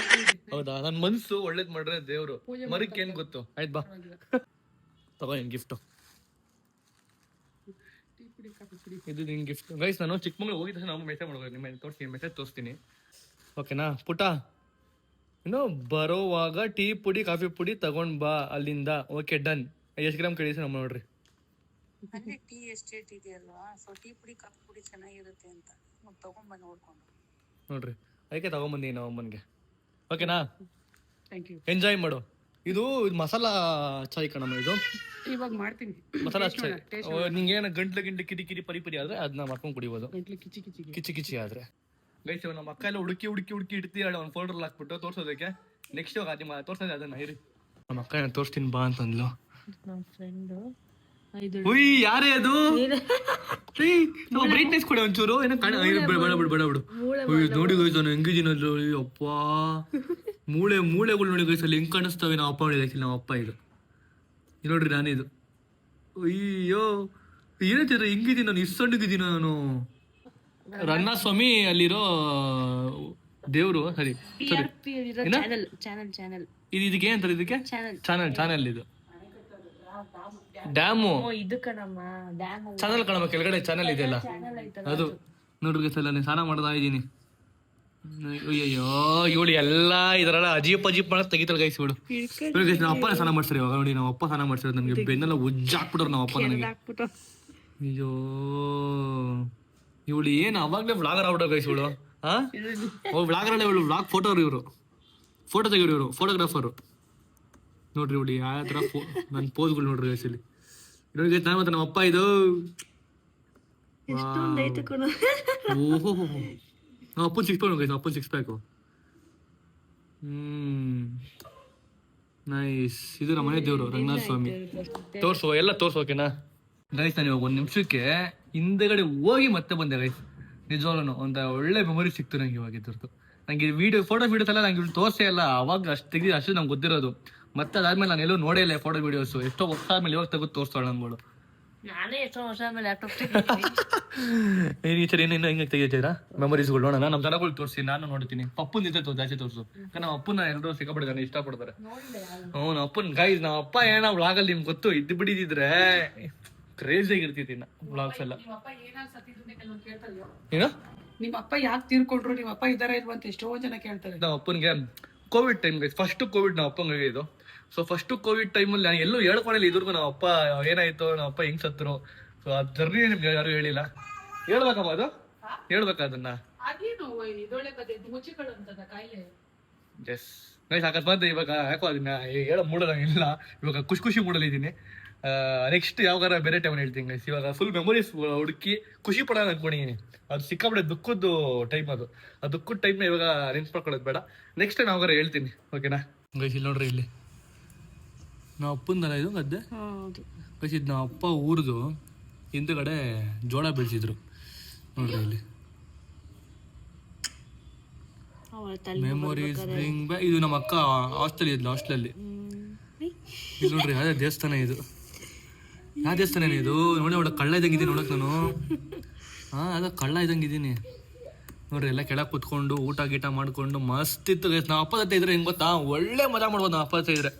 ಹೌದಾ? ನನ್ ಮನ್ಸು ಒಳ್ಳೇದ್ ಮಾಡ್ರೆ ದೇವ್ರು, ಮರಕ್ಕೆ ಏನ್ ಗೊತ್ತು. ಆಯ್ತು ಬಾ ತಗೋ ನಿನ್ ಗಿಫ್ಟ್. ಇದು ನಿನ್ ಗಿಫ್ಟ್ ಗೈಸ್. ನಾನು ಚಿಕ್ಕಮಂಗ್ಳೂರ್ ಹೋಗಿದ ತಕ್ಷಣ ನಾವು ಮೆಸೇಜ್ ಮಾಡ್ಬೇಕು, ನಿಮ್ಮ ಮೆಸೇಜ್ ತೋರಿಸ್ತೀನಿ. ಓಕೆನಾ ಪುಟ? ಇನ್ನು ಬರೋವಾಗ ಟೀ ಪುಡಿ ಕಾಫಿ ಪುಡಿ ತಗೊಂಡ್ ಬಾ ಅಲ್ಲಿಂದ. Okay done. ಎಷ್ಟು ಗ್ರಾಮ್ ಕಳಿಸಿ ನಮ್ಮ ನೋಡ್ರಿ. ಟೀ ಎಸ್ಟೇಟ್ ಇದೆಯಲ್ವಾ, ಸೊ ಟೀ ಪುಡಿ ಕಾಫಿ ಪುಡಿ ಚೆನ್ನಾಗಿರುತ್ತೆ ಅಂತ ತಗೊಂಡ್ಬಂದು ನೋಡ್ಕೊಂಡು ನೋಡ್ರಿ. ಅದಕ್ಕೆ ತಗೊಂಬಂದಿ ನಾವು ಅಮ್ಮನ್ಗೆ. ಓಕೆನಾ? Thank you. ಎಂಜಾಯ್ ಮಾಡು. ಇದು ಮಸಾಲಾ ಚಾಯ್ ಕಣಮ್ಮ. ಇದು ಇವಾಗ ಮಾಡ್ತೀನಿ ಮಸಾಲಾ ಚಾಯ್. ನಿಂಗೇನ ಗಂಟ್ಲು ಕಿರಿ ಪರಿ ಆದ್ರೆ ಅದನ್ನ ಮಾಡ್ಕೊಂಡು ಕುಡಿಬೋದು. ಕಿಚಿ ಆದ್ರೆ ಗೈಸ್ ನಮ್ಮ ಅಕ್ಕ ಎಲ್ಲ ಹುಡುಕಿ ಇಡ್ತೀಯಾಳೆ ಒಂದು ಫೋಲ್ಡರ್ ಹಾಕ್ಬಿಟ್ಟು ತೋರ್ಸೋದಕ್ಕೆ. ನೆಕ್ಸ್ಟ್ ಇವಾಗ ತೋರ್ಸೋದೆ ಅದನ್ನ ಇರಿ. ನಮ್ಮ ಅಕ್ಕ ತೋರಿಸ್ತೀನಿ ಬಾ ಅಂತಂದ್ಲು. ನಮ್ಮ ಫ್ರೆಂಡು ಉಯ್ ಯಾರೇ ಅದು? ಬ್ರೈಟ್ನೆಸ್ ಕೊಡಿ ಒಂಚೂರು, ಏನೋ ಬೇಡ ಬಿಡು. ನೋಡಿ ಗೈಸ್ ನಾನು ಹೆಂಗಿದ್ದೀನಲ್ಲ, ಅಪ್ಪ ಮೂಳೆಗಳು ನೋಡಿ ಗೈಸ್ ಅಲ್ಲಿ ಹೆಂಗ್ ಕಾಣಿಸ್ತವೆ. ನಾವು ಅಪ್ಪ ಹೊಡಿದಾಕಿಲ್ಲ, ನಮ್ಮ ಅಪ್ಪ ಇದು ನೋಡ್ರಿ ನಾನಿದು. ಅಯ್ಯೋ ಏನಂತೀರ, ಹೆಂಗಿದ್ದೀನಿ ನಾನು, ಇಷ್ಟು ಸಣ್ಣಗಿದ್ದೀನಿ ನಾನು. ರಂಗನಾಥಸ್ವಾಮಿ ಅಲ್ಲಿರೋ ದೇವ್ರು. ಸರಿ ಇದಕ್ಕೆ ಏನಂತಾರೆ, ಇದಕ್ಕೆ ಚಾನಲ್ ಇದು ಡ್ಯಾಮು. ಇದು ಕಣಮ್ಮ ಡ್ಯಾಮ್, ಚಾನಲ್ ಕಣಮ್ಮ, ಕೆಳಗಡೆ ಚಾನಲ್ ಇದೆಯಲ್ಲ ಅದು. ನೋಡ್ರಿ ಸಲ ನಾನು ಸ್ನಾನ ಮಾಡ್ತಾ ಇದ್ದೀನಿ. ಅಯ್ಯಯ್ಯೋ ಇವಳು ಎಲ್ಲ ಇದರಲ್ಲ ಅಜೀಪ್ ಮಾಡಕ್ ತೆಗಿತಾಳೆ ಗೈಸ್ ಇವಳು. ನಮ್ಮ ಅಪ್ಪನ ಸ್ನಾನ ಮಾಡ್ತಾರೆ ಇವಾಗ ನೋಡಿ, ನಮ್ಮ ಅಪ್ಪ ಸ್ನಾನ ಮಾಡ್ಸಿರೋದು. ನನಗೆ ಬೆನ್ನೆಲ್ಲ ಉಜ್ಜಾಕ್ಬಿಟ್ರು ನಮ್ಮ ಅಪ್ಪ ನನಗೆ. ಅಯ್ಯೋ ಇವಳು ಏನು ಅವಾಗಲೇ ವ್ಲಾಗರ್ ಆಗ್ಬಿಟ್ಟ ಗೈಸ್ ಇವಳು. ವ್ಲಾಗರ್ ಅಲ್ಲ ಇವಳು, ವ್ಲಾಗ್ ಫೋಟೋರು ಇವರು, ಫೋಟೋ ತೆಗಿಯೋರು ಇವರು, ಫೋಟೋಗ್ರಾಫರು. ನೋಡ್ರಿ ಇವಳು ಯಾವ ಥರ ನನ್ನ ಪೋಸ್ಗಳು ನೋಡ್ರಿ ಗೈಸ್ ಇಲ್ಲಿ. ನೋಡಿ ಗೈಸ್ ನಾನು ಮತ್ತೆ ನಮ್ಮ ಅಪ್ಪ ಇದು. ಓಹೋ ನಮ್ಮ ಅಪ್ಪನ ಸಿಕ್ಸ್ ಪ್ಯಾಕ್ ಗೈಸ್, ಅಪ್ಪನ ಸಿಕ್ಸ್ ಪ್ಯಾಕು. ನೈಸ್. ಇದು ನಮ್ಮ ಮನೆ ದೇವರು ರಂಗನಾಥ ಸ್ವಾಮಿ. ತೋರ್ಸೋ ಎಲ್ಲ ತೋರ್ಸು, ಓಕೆನಾ ಗೈಸ್? ನಾನು ಇವಾಗ 1 ನಿಮಿಷಕ್ಕೆ ಹಿಂದೆಗಡೆ ಹೋಗಿ ಮತ್ತೆ ಬಂದೆ ಗೈಸ್. ನಿಜವಾಗ್ಲೂ ಒಂದು ಒಳ್ಳೆ ಮೆಮೊರಿ ಸಿಕ್ತು ನಂಗೆ ಇವಾಗ ಇದ್ರದ್ದು. ನಂಗೆ ಫೋಟೋ ವೀಡಿಯೋಸ್ ಎಲ್ಲ ನಂಗೆ ತೋರಿಸೇ ಇಲ್ಲ ಅವಾಗ, ಅಷ್ಟು ತೆಗೆದು ಅಷ್ಟು ನಂಗೆ ಗೊತ್ತಿರೋದು. ಮತ್ತೆ ಅದಾದ್ಮೇಲೆ ನಾನು ಎಲ್ಲೂ ನೋಡೇ ಇಲ್ಲ ಫೋಟೋ ವೀಡಿಯೋಸು. ಎಷ್ಟೋ ವರ್ಷ ಆದ್ಮೇಲೆ ಇವಾಗ ತೆಗೆದು ತೋರಿಸ್ತಾಳೆ ನನ್ಗಳು. ನಾನೇ ಎಷ್ಟೋ ವರ್ಷ ಆದ್ಮೇಲೆ ಲ್ಯಾಪ್ಟಾಪ್ ಈ ಸರಿ ಇನ್ನು ಹಿಂಗೆ ತೆಗಿತೀರಾ ಮೆಮೊರೀಸ್ಗಳು ನೋಡೋಣ. ನಮ್ಮ ಜನಗಳು ತೋರಿಸಿ ನಾನು ನೋಡ್ತೀನಿ. ಪಪ್ಪನ ಜೊತೆ ಜಾಸ್ತಿ ತೋರಿಸು, ನಮ್ಮ ಅಪ್ಪನ ಎಲ್ಲರೂ ಸಿಕ್ಕಾಪಡ್ತಾನೆ, ಇಷ್ಟಪಡ್ತಾರೆ. ಹ್ಞೂ ನಮ್ಮ ಅಪ್ಪನ ಗೈಸ್, ನಮ್ಮ ಅಪ್ಪ ಏನೋ ವ್ಲಾಗಲ್ಲಿ ನಿಮ್ಗೆ ಗೊತ್ತು ಇದ್ದು ಬಿಡಿದಿದ್ರೆ ಕ್ರೇಜಿ ಆಗಿರ್ತಿತ್ತು ವ್ಲಾಗ್ಸ್ ಎಲ್ಲ. ಏನೋ ನಿಮ್ಮ ಅಪ್ಪ ಯಾಕೆ ತೀರ್ಕೊಂಡ್ರು, ನಿಮ್ಮ ಅಪ್ಪ ಇದಾರೆ ಇಲ್ವಾ ಅಂತ ಎಷ್ಟೋ ಜನ ಕೇಳ್ತಾರೆ. ನಮ್ಮ ಅಪ್ಪನಿಗೆ Covid time guys, first Covid ನಮ್ಮ ಅಪ್ಪಂಗೆ ಇದು. ಸೊ ಫಸ್ಟ್ ಕೋವಿಡ್ ಟೈಮಲ್ಲಿ ನಾನು ಎಲ್ಲೂ ಹೇಳ್ಕೊಂಡಿಲ್ಲ ಇದ್ರಿಗೂ ನಮ್ಮ ಅಪ್ಪ ಏನಾಯ್ತು, ನಮ್ಮ ಅಪ್ಪ ಹೆಂಗ್ ಸತ್ರು. ಸೊ ಆ ಜರ್ನಿ ನಿಮ್ಗೆ ಯಾರು ಹೇಳಿಲ್ಲ. ಹೇಳ್ಬೇಕಮ್ಮ ಅದು, ಹೇಳ್ಬೇಕ ಅದನ್ನ. ಎಸ್ ಗೈಸ್, ಅಕಸ್ಮಾತ್ ಇವಾಗ ಯಾಕೋ ಅದನ್ನ ಹೇಳೋ ಮೂಡಲ್ಲ, ಇವಾಗ ಖುಷಿ ಮೂಡಲ್ಲಿ ಇದ್ದೀನಿ. ನೆಕ್ಸ್ಟ್ ಯಾವಾಗಾರ ಬೇರೆ ಟೈಮ್ ಹೇಳ್ತೀನಿ ಗೈಸ್. ಇವಾಗ ಫುಲ್ ಮೆಮೊರೀಸ್ ಹುಡುಕಿ ಖುಷಿ ಪಡೋಣ ಅನ್ಕೊಂಡಿದ್ದೀನಿ. ಅದು ಸಿಕ್ಕಾಪಡೆ ದುಃಖದ್ದು ಟೈಮ್ ಅದು. ಆ ದುಃಖದ ಟೈಮ್ನ ಇವಾಗ ನೆನ್ಸ್ಪಡ್ಕೊಳ್ಳೋದು ಬೇಡ, ನೆಕ್ಸ್ಟ್ ಟೈಮ್ ಯಾವಾಗಾರ ಹೇಳ್ತೀನಿ, ಓಕೆನಾ ಗೈಸ್? ಇಲ್ಲಿ ನೋಡ್ರಿ, ಇಲ್ಲಿ ನಾವು ಅಪ್ಪಂದಲ್ಲ ಇದು ಗದ್ದೆ ಗೈಸ್. ಇದು ನಮ್ಮ ಅಪ್ಪ ಊರ್ದು ಹಿಂದುಗಡೆ ಜೋಳ ಬೆಳೆಸಿದ್ರು ನೋಡ್ರಿ ಇಲ್ಲಿ. Memories bring back. ಇದು ನಮ್ಮ ಅಕ್ಕ ಹಾಸ್ಟೆಲ್ ಇದ್ಲು, ಹಾಸ್ಟೆಲಲ್ಲಿ. ಇದು ನೋಡ್ರಿ ಅದೇ ದೇವಸ್ಥಾನ, ಇದು ಯಾವ ದೇವಸ್ಥಾನ ಇದು ನೋಡಿ. ಒಳ್ಳೆ ಕಳ್ಳ ಇದ್ದಂಗಿದ್ದೀನಿ ನೋಡಕ್ ನಾನು. ಅದ ಕಳ್ಳ ಇದ್ದಂಗಿದ್ದೀನಿ ನೋಡ್ರಿ. ಎಲ್ಲ ಕೆಳಗೆ ಕುತ್ಕೊಂಡು ಊಟ ಗೀಟ ಮಾಡ್ಕೊಂಡು ಮಸ್ತ್ ಇತ್ತು ಗೈಸ್. ನಮ್ಮ ಅಪ್ಪ ಜೊತೆ ಇದ್ರೆ ಹೆಂಗ್ ಗೊತ್ತಾ, ಒಳ್ಳೆ ಮಜಾ ಮಾಡ್ಬೋದು. ನಮ್ಮ ಅಪ್ಪ ಜೊತೆ ಇದ್ರೆ,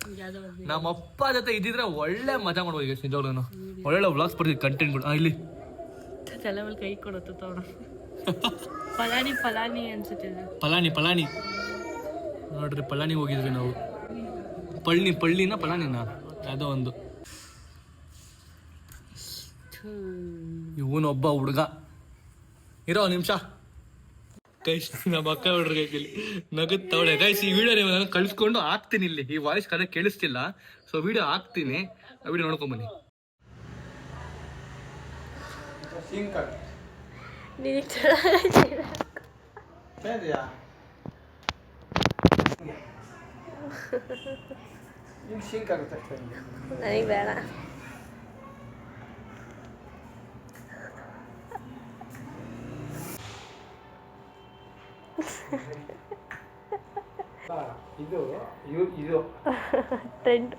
ನಮ್ಮ ಅಪ್ಪ ಜೊತೆ ಇದ್ದಿದ್ರೆ ಒಳ್ಳೆ ಮಜಾ ಮಾಡ್ಬೋದು ಗೈಸ್. ನಿಜವಾಗ್ಲೂ ಒಳ್ಳೆ ವ್ಲಾಗ್ಸ್ ಬರ್ತಿದ್ದು, ಕಂಟೆಂಟ್ಗಳು. ಇಲ್ಲಿ ತಲೆ ಮೇಲೆ ಕೈ ಕೊಡುತ್ತೆ ತೋಣ. ಪಲಾನಿ ಅನ್ಸುತ್ತೆ. ಪಲಾನಿ ನೋಡ್ರಿ, ಪಲಾನಿ ಹೋಗಿದ್ವಿ ನಾವು. ಪಳ್ಳಿನ ಪಲಾನಿನ ಯಾವುದೋ ಒಂದು. ಇವನೊಬ್ಬ ಹುಡುಗ ಇರೋ ನಿಮಿಷ ಗೈಸ್. ನಮ್ಮ ಅಕ್ಕ ನೋಡ್ರಿ ಗೈಸ್ ಇಲ್ಲಿ ನಗುತ್ತವಳೆ ಗೈಸ್. ಈ ವಿಡಿಯೋ ನಾನು ಕಳಿಸ್ಕೊಂಡು ಹಾಕ್ತೀನಿ ಇಲ್ಲಿ. ಈ ವಾಯ್ಸ್ ಕಡೆ ಕೇಳಿಸ್ತಿಲ್ಲ, ಸೊ ವಿಡಿಯೋ ಹಾಕ್ತೀನಿ, ಆ ವಿಡಿಯೋ ನೋಡ್ಕೊಂಬನ್ನಿ. ನನಗೆ ಬೇಡ. ಇದು ಟ್ರೆಂಡ್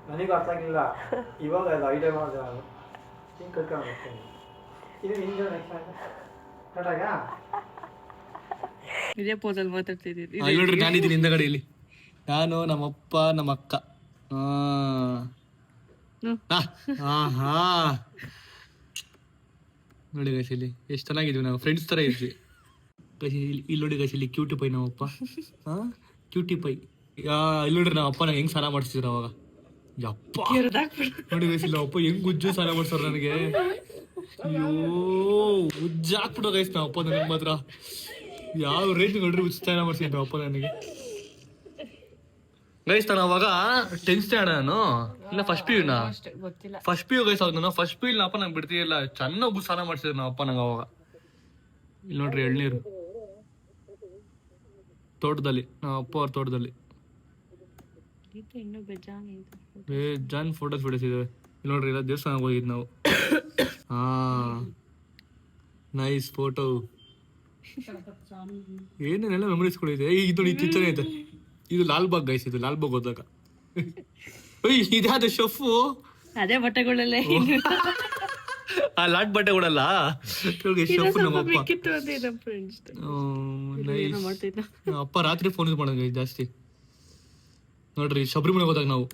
ನನಗೂ ಅರ್ಥ ಆಗಿಲ್ಲ ಇವಾಗ. ಅದು ಐಡಿಯಾ ಮಾಡಿದೆ ನಾನು, ಹಿಂಗೆ ಕಟ್ಕೊಂಡು ಹೋಗ್ತೀನಿ. ಇದು ಹಿಂಗೆ ಕಟ್ಟಾಗ ಇದೇ ಪೋಸಲ್ಲಿ ಮಾತಾಡ್ತಿದ್ದೀನಿ ನೋಡ್ರಿ. ನಾನಿದ್ದೀನಿ ಹಿಂದಗಡೆ ಇಲ್ಲಿ, ನಾನು ನಮ್ಮಪ್ಪ ನಮ್ಮ ಅಕ್ಕ. ನೋಡಿ ಗೈಸ್ ಇಲ್ಲಿ ಎಷ್ಟು ಚೆನ್ನಾಗಿದ್ವಿ ನಾವು, ಫ್ರೆಂಡ್ಸ್ ಥರ ಇದ್ವಿ. ಇಲ್ಲಿ ನೋಡಿ ಗೈಸ್ ಇಲ್ಲಿ ಕ್ಯೂಟಿ ಪೈ ನಮ್ಮಪ್ಪ. Cutie pie. ಇಲ್ಲಿ ನೋಡ್ರಿ ನಮ್ಮ ಅಪ್ಪ ನಂಗೆ ಹೆಂಗ್ ಸ್ನಾನ ಮಾಡಿಸಿದ್ರು ಅವಾಗ. ಯಪ್ಪ ನೋಡಿ ಗೈಸ್ ಇಲ್ಲಿ ಅಪ್ಪ ಹೆಂಗ್ ಉಜ್ಜು ಸ್ನಾನ ಮಾಡ್ಸೋರು ನನಗೆ. ಅಯ್ಯೋ ಉಜ್ಜಾಕ್ಬಿಡೋ ಗೈಸ್ ನಮ್ಮ ಅಪ್ಪ ನನಗೆ ಮಾತ್ರ. ಯಾವ ರೇಂಜ್ ನೋಡ್ರಿ ಉಜ್ಜು ಸ್ನಾನ ಮಾಡ್ಸಿದ್ರು ಅಪ್ಪ ನನಗೆ ಗೈಸ್. ನಾನು ಅವಾಗ 10th ಸ್ಟ್ಯಾಂಡರ್ಡ್ ನಾನು, ಇಲ್ಲ ಫಸ್ಟ್ ಪಿ ಯುನಾ, ಫಸ್ಟ್ ಪಿ ಯು ಗೈಸ್. ಅವಾಗ ನಾನು ಫಸ್ಟ್ ಪಿ ಯು ಅಪ್ಪ ನಂಗೆ ಬಿಡ್ತಿಲ್ಲ, ಚೆನ್ನಾಗಿ ಸ್ನಾನ ಮಾಡ್ಸಿದ್ರು ನಮ್ಮ ಅಪ್ಪ ನಂಗೆ ಅವಾಗ. ಇಲ್ಲಿ ನೋಡ್ರಿ ಎಳ್ನೀರು ತೋಟದಲ್ಲಿ, ನಮ್ಮ ಅಪ್ಪ ಅವ್ರ ತೋಟದಲ್ಲಿ. ಇನ್ನೂ ಬೇಜಾನ್ ಇದೆ. ಜಾನ್ ಫೋಟೋಸ್ ಬಿಡಿಸಿದ್ದೇವೆ ಇಲ್ಲಿ ನೋಡ್ರಿ. ಇಲ್ಲ ದೇವಸ್ಥಾನಕ್ಕೆ ಹೋಗಿದ್ದು ನಾವು. ಹಾ ನೈಸ್ ಫೋಟೋ. ಏನೇನೆಲ್ಲ ಮೆಮೊರೀಸ್ಗಳಿದೆ. ಇದು ನೋಡಿ ಚೆನ್ನಾಗಿ ಐತೆ. ಇದು ಲಾಲ್ಬಾಗ್ ಗೈಸ್, ಇದು ಲಾಲ್ಬಾಗ್ ಹೋದಾಗ. ಇದ್ಯಾದ ಶೆಫು ಅದೇ ಬಟ್ಟೆಗಳಲ್ಲೇ ಆ ಲಾಟ್ ಬಟ್ಟೆಗಳಲ್ಲ ಶೆಫ್ ನಮ್ಮಪ್ಪ. ಬೇಕಿತ್ತು ಅಂತ ನಮ್ಮ ಫ್ರೆಂಡ್ಸ್ ಮಾಡ್ತಿದ್ದ. ಅಪ್ಪ ರಾತ್ರಿ ಫೋನ್ ಯೂಸ್ ಮಾಡೋದು ಜಾಸ್ತಿ. ನೋಡ್ರಿ ಶಬರಿಮಲೆಗೆ ಹೋದಾಗ ನಾವು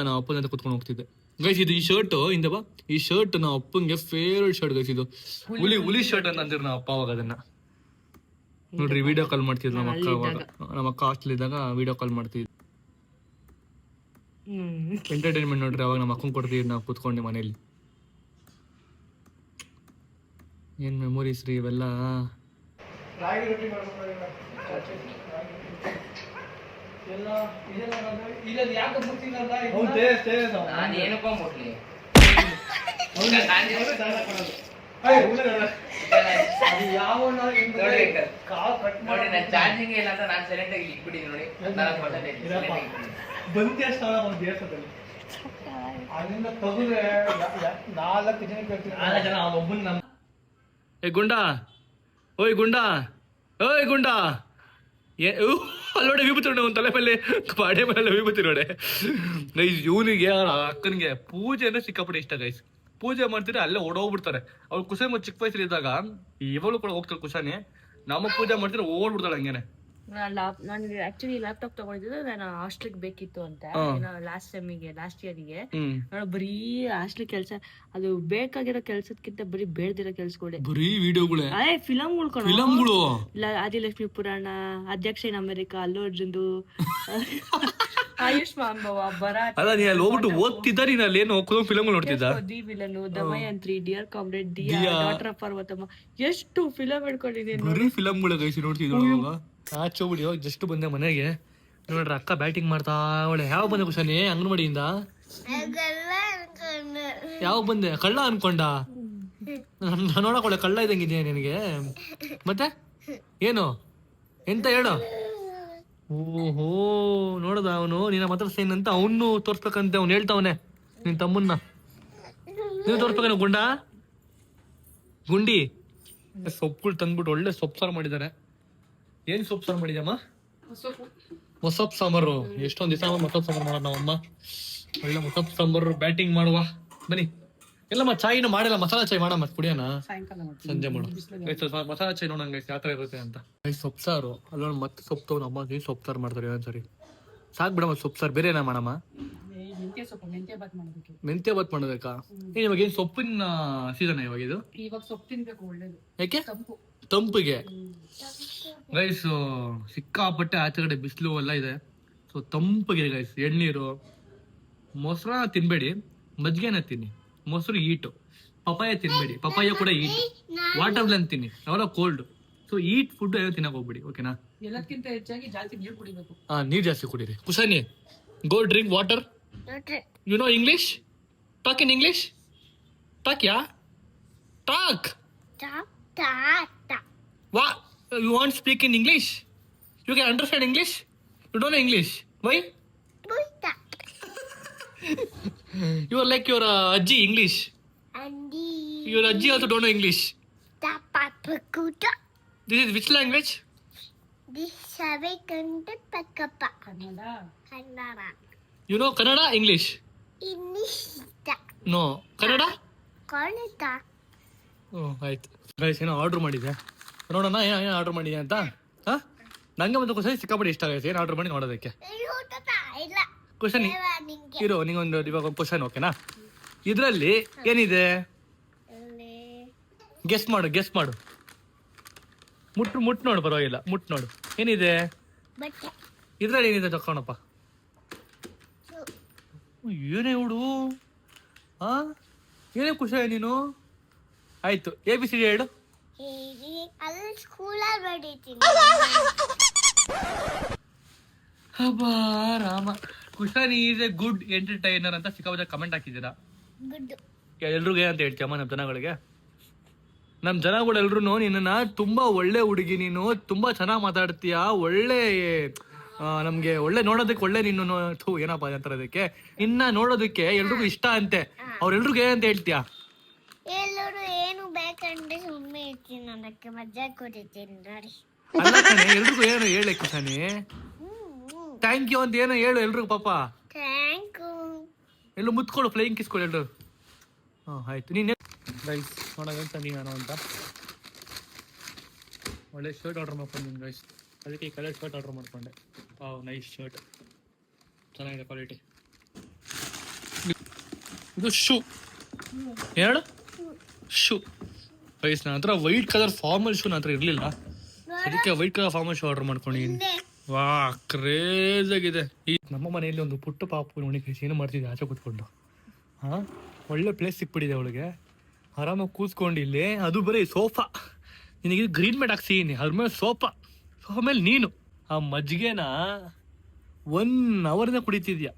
ನಮ್ಮ ಅಪ್ಪನ ಜೊತೆ ಕುತ್ಕೊಂಡು ಹೋಗ್ತಿದ್ದೆ ಗೈಸ್. ಇದು ಈ ಶರ್ಟ್ ಇಂದ ಬಾ, ಈ ಶರ್ಟ್ ನಮ್ಮ ಅಪ್ಪಂಗೆ ಫೇವ್ರೆಟ್ ಶರ್ಟ್ ಗೈಸ್. ಇದು ಹುಲಿ ಶರ್ಟ್ ಅಂತ ಅಂದಿರು ನಮ್ಮ ಅಪ್ಪ ಅವಾಗ. ಅದನ್ನ ನೋಡ್ರಿ ವಿಡಿಯೋ ಕಾಲ್ ಮಾಡ್ತಿದ್ರು ನಮ್ಮ ಅಕ್ಕ ಅವಾಗ. ನಮ್ಮ ಅಕ್ಕ ಹಾಸ್ಟೆಲ್ ಇದ್ದಾಗ ವಿಡಿಯೋ ಕಾಲ್ ಮಾಡ್ತಿದ್ವಿ. ಎಂಟರ್ಟೈನ್ಮೆಂಟ್ ನೋಡ್ರಿ ಅವಾಗ ನಮ್ಮ ಅಕ್ಕಂಗೆ ಕೊಡ್ತಿದ್ವಿ ನಾವು ಕುತ್ಕೊಂಡು ಮನೇಲಿ. ಏನ್ ಮೆಮೊರೀಸ್ ರೀ ಇವೆಲ್ಲ. ಚಾರ್ಜಿಂಗ್ ಇಲ್ಲ ಅಂತ ನಾನು ಸೈಲೆಂಟ್ ಆಗಿ ಇಟ್ಬಿಟ್ಟಿದ್ದೀನಿ ನೋಡಿ. ಬಂದಿ ಅಷ್ಟು ಒಂದು ದೇವಸ್ಥಾನದಲ್ಲಿ ಅಲ್ಲಿಂದ ತೆಗೆದ್ರೆ 4 ಜನ ಒಬ್ಬನ ನಮ್ಮ ಏ ಗುಂಡ, ಓಯ್ ಗುಂಡ, ಓಯ್ ಗುಂಡ. ಅಲ್ಲೋಡೆ ವಿಭೂತಿ ನೋಡೆ, ಒಂದು ತಲೆ ಮೇಲೆ ಪಾಡೆ ಮೇಲೆ ವಿಭೂತಿ ನೋಡೆ ಗೈಸ್. ಇವನಿಗೆ ಅಕ್ಕನಿಗೆ ಪೂಜೆ ಅಂದ್ರೆ ಸಿಕ್ಕಾಪಟ್ಟೆ ಇಷ್ಟ ಗೈಸ್. ಪೂಜೆ ಮಾಡ್ತಿದ್ರೆ ಅಲ್ಲೇ ಓಡೋಗ್ಬಿಡ್ತಾರೆ. ಅವ್ಳು ಕುಶಾನಿ ಚಿಕ್ಕ ವಯಸ್ಸಲ್ಲಿ ಇದ್ದಾಗ ಇವಳು ಕೂಡ ಹೋಗ್ತಾಳೆ ಕುಶಾನಿ. ನಮ್ಮ ಪೂಜೆ ಮಾಡ್ತಿದ್ರೆ ಓಡ್ಬಿಡ್ತಾಳೆ ಹಂಗೇನೆ. ನಾನು ಆಕ್ಚುಲಿ ಲ್ಯಾಪ್ಟಾಪ್ ತಗೊಂಡಿದ್ದು ನಾನು ಹಾಸ್ಟೆಲ್ಗೆ ಬೇಕಿತ್ತು ಅಂತ ಲಾಸ್ಟ್ ಇಯರ್ಗೆ. ನಾನು ಬರೀ ಹಾಸ್ಟೆಲ್ ಕೆಲಸ, ಅದು ಬೇಕಾಗಿರೋ ಕೆಲ್ಸಕ್ಕಿಂತ ಬರೀ ಬೇಡದಿರೋ ಕೆಲ್ಸಗಳೇ, ಬರೀ ವಿಡಿಯೋಗಳೇ, ಫಿಲಮ್ಗಳು. ಇಲ್ಲ ಆದಿಲಕ್ಷ್ಮಿ ಪುರಾಣ, ಅಧ್ಯಕ್ಷ ಇನ್ ಅಮೆರಿಕ, ಅಲ್ಲು ಅರ್ಜುನ್ದು, ಆಯುಷ್ಮಾನ್ ಭವ, ಭರತ್. ಅಲ್ಲ ನೀ ಅಲ್ಲಿ ಹೋಗ್ಬಿಟ್ಟು ಓದ್ತಿದ್ದ, ನೀನ್ ಅಲ್ಲಿ ಏನು ಫಿಲಮ್ ನೋಡ್ತಿದ್ದ? The villain, Damayanthi, dear comrade, Dia, daughter of Parvathamma, ಎಷ್ಟು ಫಿಲಮ್ ಹಿಡ್ಕೊಂಡಿದ್ದೀನಿ. ಬರೀ ಫಿಲಮ್ಗಳ ಗೈಸಿ ನೋಡ್ತಿದ್ದ. ಆಚೋಬಿಡಿ ಇವಾಗ ಜಸ್ಟ್ ಬಂದೆ ಮನೆಗೆ. ನೋಡ್ರಿ ಅಕ್ಕ ಬ್ಯಾಟಿಂಗ್ ಮಾಡ್ತಾ ಅವಳೆ. ಯಾವ ಬಂದೆ ಕುಶಾನಿ ಅಂಗನವಾಡಿಯಿಂದ? ಯಾವ ಬಂದೆ? ಕಳ್ಳ ಅನ್ಕೊಂಡ? ನೋಡಕೊಳ್ಳೆ ಕಳ್ಳ ಇದ್ದಂಗಿದೆಯಾ ನಿನಗೆ? ಮತ್ತೆ ಏನು ಎಂತ ಹೇಳು? ಓಹೋ ನೋಡದ ಅವನು ನಿನ್ನ ಮಾತಾಡ್ಸೇನ್ ಅಂತ ಅವನು ತೋರ್ಸ್ಬೇಕಂತೆ. ಅವ್ನು ಹೇಳ್ತಾವನೆ ನಿನ್ ತಮ್ಮನ್ನ. ನೀವು ತೋರ್ಸ್ಬೇಕನ ಗುಂಡ ಗುಂಡಿ. ಸೊಪ್ಪುಗಳು ತಂದ್ಬಿಟ್ಟು ಒಳ್ಳೆ ಸೊಪ್ಪು ಸಾರು ಮಾಡಿದ್ದಾರೆ. ಏನ್ ಸೊಪ್ಪು ಸಾರು ಮಾಡಿದ್ಯಮ್ಮ? ಮೊಸಪ್ ಸಾಂಬಾರು. ಎಷ್ಟೊಂದ್ ದಿವಸ ಮೊಸಪ್ ಸಾಂಬಾರು ಮಾಡೋಣ ನಾವಮ್ಮ. ಒಳ್ಳೆ ಮೊಸಪ್ ಸಾಂಬಾರು ಬ್ಯಾಟಿಂಗ್ ಮಾಡುವ ಬನ್ನಿ. ಎಲ್ಲಮ್ಮ ಚಾಯಿನ ಮಾಡಿಲ್ಲ, ಮಸಾಲಾ ಚಾಯ್ ಮಾಡಮ್ಮ ಕುಡಿಯೋಣ ಸಂಜೆ ಮಾಡು. ಮಸಾಲಾ ಚಾಯ್ ನೋಡಂಗ ಯಾವ ತರ ಇರುತ್ತೆ ಅಂತ. ಸೊಪ್ಪು ಸಾರು ಅಲ್ಲೊಂದು ಮತ್ತೆ ಸೊಪ್ಪು ತಗೊಂಡು ಅಮ್ಮ ಸೊಪ್ಪು ಸಾರು ಮಾಡ್ತಾರೆ ಒಂದ್ಸರಿ. ಸಾಕ್ ಬಿಡಮ್ಮ ಸೊಪ್ಪು ಸಾರು. ಬೇರೆ ಏನ ಮಾಡಮ್ಮ? ಮೆಂತ್ಯ ಬಾತ್ ಮಾಡೋದಕ್ಕ? ಏನ್ ಇವಾಗ ಏನ್ ಸೊಪ್ಪಿನ ಸೀಸನ್ ಇವಾಗ ಇದು? ಸೊಪ್ಪು ತಿನ್ಬೇಕು, ಒಳ್ಳೇದು. ಯಾಕೆ? ತಂಪಿಗೆ ಗೈಸ್. ಸಿಕ್ಕಾಪಟ್ಟೆ ಆಚೆ ಕಡೆ ಬಿಸಿಲು ಎಲ್ಲ ಇದೆ. ಸೊ ತಂಪಿಗೆ ಗೈಸ್. ಎಳ್ನೀರು, ಮೊಸರನ್ನ ತಿನ್ಬೇಡಿ, ಮಜ್ಜಿಗೆನ ತಿನ್ನಿ. ಮೊಸರು ಈಟು. ಪಪಾಯ ತಿನ್ಬೇಡಿ, ಪಪಾಯ ಕೂಡ ಈಟ್. ವಾಟರ್ ಮೆಲನ್ ತಿನ್ನಿ, ಅವೆಲ್ಲ ಕೋಲ್ಡ್. ಸೊ ಈಟ್ ಫುಡ್ ಏನೋ ತಿನ್ನಕ್ ಹೋಗ್ಬೇಡಿ, ಓಕೆನಾ? ಎಲ್ಲಕ್ಕಿಂತ ಹೆಚ್ಚಾಗಿ ಜಾಸ್ತಿ ನೀರು ಕುಡಿಬೇಕು. ನೀರ್ ಜಾಸ್ತಿ ಕುಡೀರಿ. ಕುಶಾನಿ go drink water. You know English? Talk in English. Talk ಯಾ talk. What? You want speak in English? You can understand English? You don't know English. Why? You are like your Ajji English. Your Ajji also don't know English. This is which language? Kannada. You know Kannada, English? No. Kannada? Oh, ಆಯ್ತು. ಗೈಸ್ ಏನೋ ಆರ್ಡರ್ ಮಾಡಿದ್ದೆ, ನೋಡೋಣ ಏನು ಆರ್ಡರ್ ಮಾಡಿದೆ ಅಂತ. ನಂಗೆ ಮತ್ತೆ ಕುಶಾನಿ ಸಿಕ್ಕಾಪಟ್ಟೆ ಇಷ್ಟ ಆಗೈತೆ. ಏನು ಆರ್ಡರ್ ಮಾಡಿ ನೋಡೋದಕ್ಕೆ. ಕುಶಾನಿ ಇರೋ ನಿಂಗೊಂದು ಇವಾಗ ಒಂದು ಕ್ವಶನ್, ಓಕೆನಾ? ಇದರಲ್ಲಿ ಏನಿದೆ ಗೆಸ್ ಮಾಡು. ಮುಟ್ಟು ನೋಡು, ಪರವಾಗಿಲ್ಲ, ಮುಟ್ಟು ನೋಡು. ಏನಿದೆ ಇದ್ರಲ್ಲಿ? ಏನಿದೆ ತಕ್ಕೋಣಪ್ಪ. ಏನೇ ಹುಡು ಏನೇ ಕುಶಾನಿ ನೀನು? ಆಯ್ತು, ABCD ಹೇಳು. ಹಬ್ಬಾ Rama. ಕುಶಾನಿ is A good entertainer ಅಂತ ಸಿಕ್ಕಾಪಟ್ಟೆ ಕಮೆಂಟ್ ಹಾಕಿದ್ದೀರಾ. ಎಲ್ರಿಗೂ ಏನಂತ ಹೇಳ್ತೀಯಮ್ಮ? ನಮ್ಮ ಜನಗಳಿಗೆ, ನಮ್ಮ ಜನಗಳೆಲ್ರು ನಿನ್ನ ತುಂಬಾ ಒಳ್ಳೆ ಹುಡುಗಿ, ನೀನು ತುಂಬಾ ಚೆನ್ನಾಗಿ ಮಾತಾಡ್ತೀಯ, ಒಳ್ಳೆ ನಮ್ಗೆ ಒಳ್ಳೆ ನೋಡೋದಕ್ಕೆ ಒಳ್ಳೆ ನಿನ್ನ ಏನಪ್ಪ ಅಂತಾರೆ ಅದಕ್ಕೆ ಇನ್ನ ನೋಡೋದಕ್ಕೆ ಎಲ್ರಿಗೂ ಇಷ್ಟ ಅಂತೆ. ಅವ್ರೆಲ್ರಿಗೂ ಏನಂತ ಹೇಳ್ತೀಯಾ? ಎಲ್ಲರೂ ಏನು ಬೇಕಂದ್ರೆ ಸುಮ್ಮನೆ ಇರ್ತೀನಿ, ಅದಕ್ಕೆ ಮಜಾ ಕುಡಿತೀನಿ ನೋಡಿ. ಅಲ್ಲ ಕಣೆ, ಎಲ್ರಿಗೂ ಏನು ಹೇಳಿ ಕಿಶಾನಿ, ಥ್ಯಾಂಕ್ ಯು ಅಂತ ಏನೋ ಹೇಳು ಎಲ್ರಿಗೂ ಪಾಪ. Thank you. ಎಲ್ಲೂ ಮುತ್ಕೊಳ್ಳು, ಫ್ಲೈಯಿಂಗ್ ಕಿಸ್ಕೊಳ್ಳಿ ಎಲ್ರು. ಆಯ್ತು. ನೀನು ಗೈಸ್ ನೋಡೋಣ ಅಂತ ನೀನು ಅಂತ ಒಳ್ಳೆ ಶರ್ಟ್ ಆರ್ಡರ್ ಮಾಡ್ಕೊಂಡಿದ್ದೀನಿ ಗೈಸ್. ಅದಕ್ಕೆ ಈ ಕಲರ್ ಶರ್ಟ್ ಆರ್ಡರ್ ಮಾಡ್ಕೊಂಡೆ. ನೈಸ್ ಶರ್ಟ್, ಚೆನ್ನಾಗಿದೆ ಕ್ವಾಲಿಟಿ. ಇದು ಶೂ ಎರಡು ಶೂ ಗೈಸ್. ನನ್ನ ಹತ್ರ ವೈಟ್ ಕಲರ್ ಫಾರ್ಮಲ್ ಶೂ ನನ್ನ ಹತ್ರ ಇರಲಿಲ್ಲ, ಅದಕ್ಕೆ white colour formal shoe order ಮಾಡ್ಕೊಂಡಿದ್ದೀನಿ. ವಾ ಕ್ರೇಜ್ ಆಗಿದೆ. ಈ ನಮ್ಮ ಮನೆಯಲ್ಲಿ ಒಂದು ಪುಟ್ಟ ಪಾಪು ನೋಡಿ ಏನು ಮಾಡ್ತಿದ್ದೆ ಆಚೆ ಕೂತ್ಕೊಂಡು. ಒಳ್ಳೆ ಪ್ಲೇಸ್ ಸಿಕ್ಬಿಟ್ಟಿದೆ ಅವಳಿಗೆ, ಆರಾಮಾಗಿ ಕೂತ್ಕೊಂಡು ಇಲ್ಲಿ. ಅದು ಬರೀ ಸೋಫಾ, ನಿನಗೆ ಗ್ರೀನ್ ಮ್ಯಾಟ್ ಹಾಕ್ಸಿದ್ದೀನಿ, ಅದ್ರ ಮೇಲೆ ಸೋಫಾ ಮೇಲೆ ನೀನು ಆ ಮಜ್ಜಿಗೆನ 1 ಅವರ್ನ ಕುಡಿತಿದ್ಯಾ.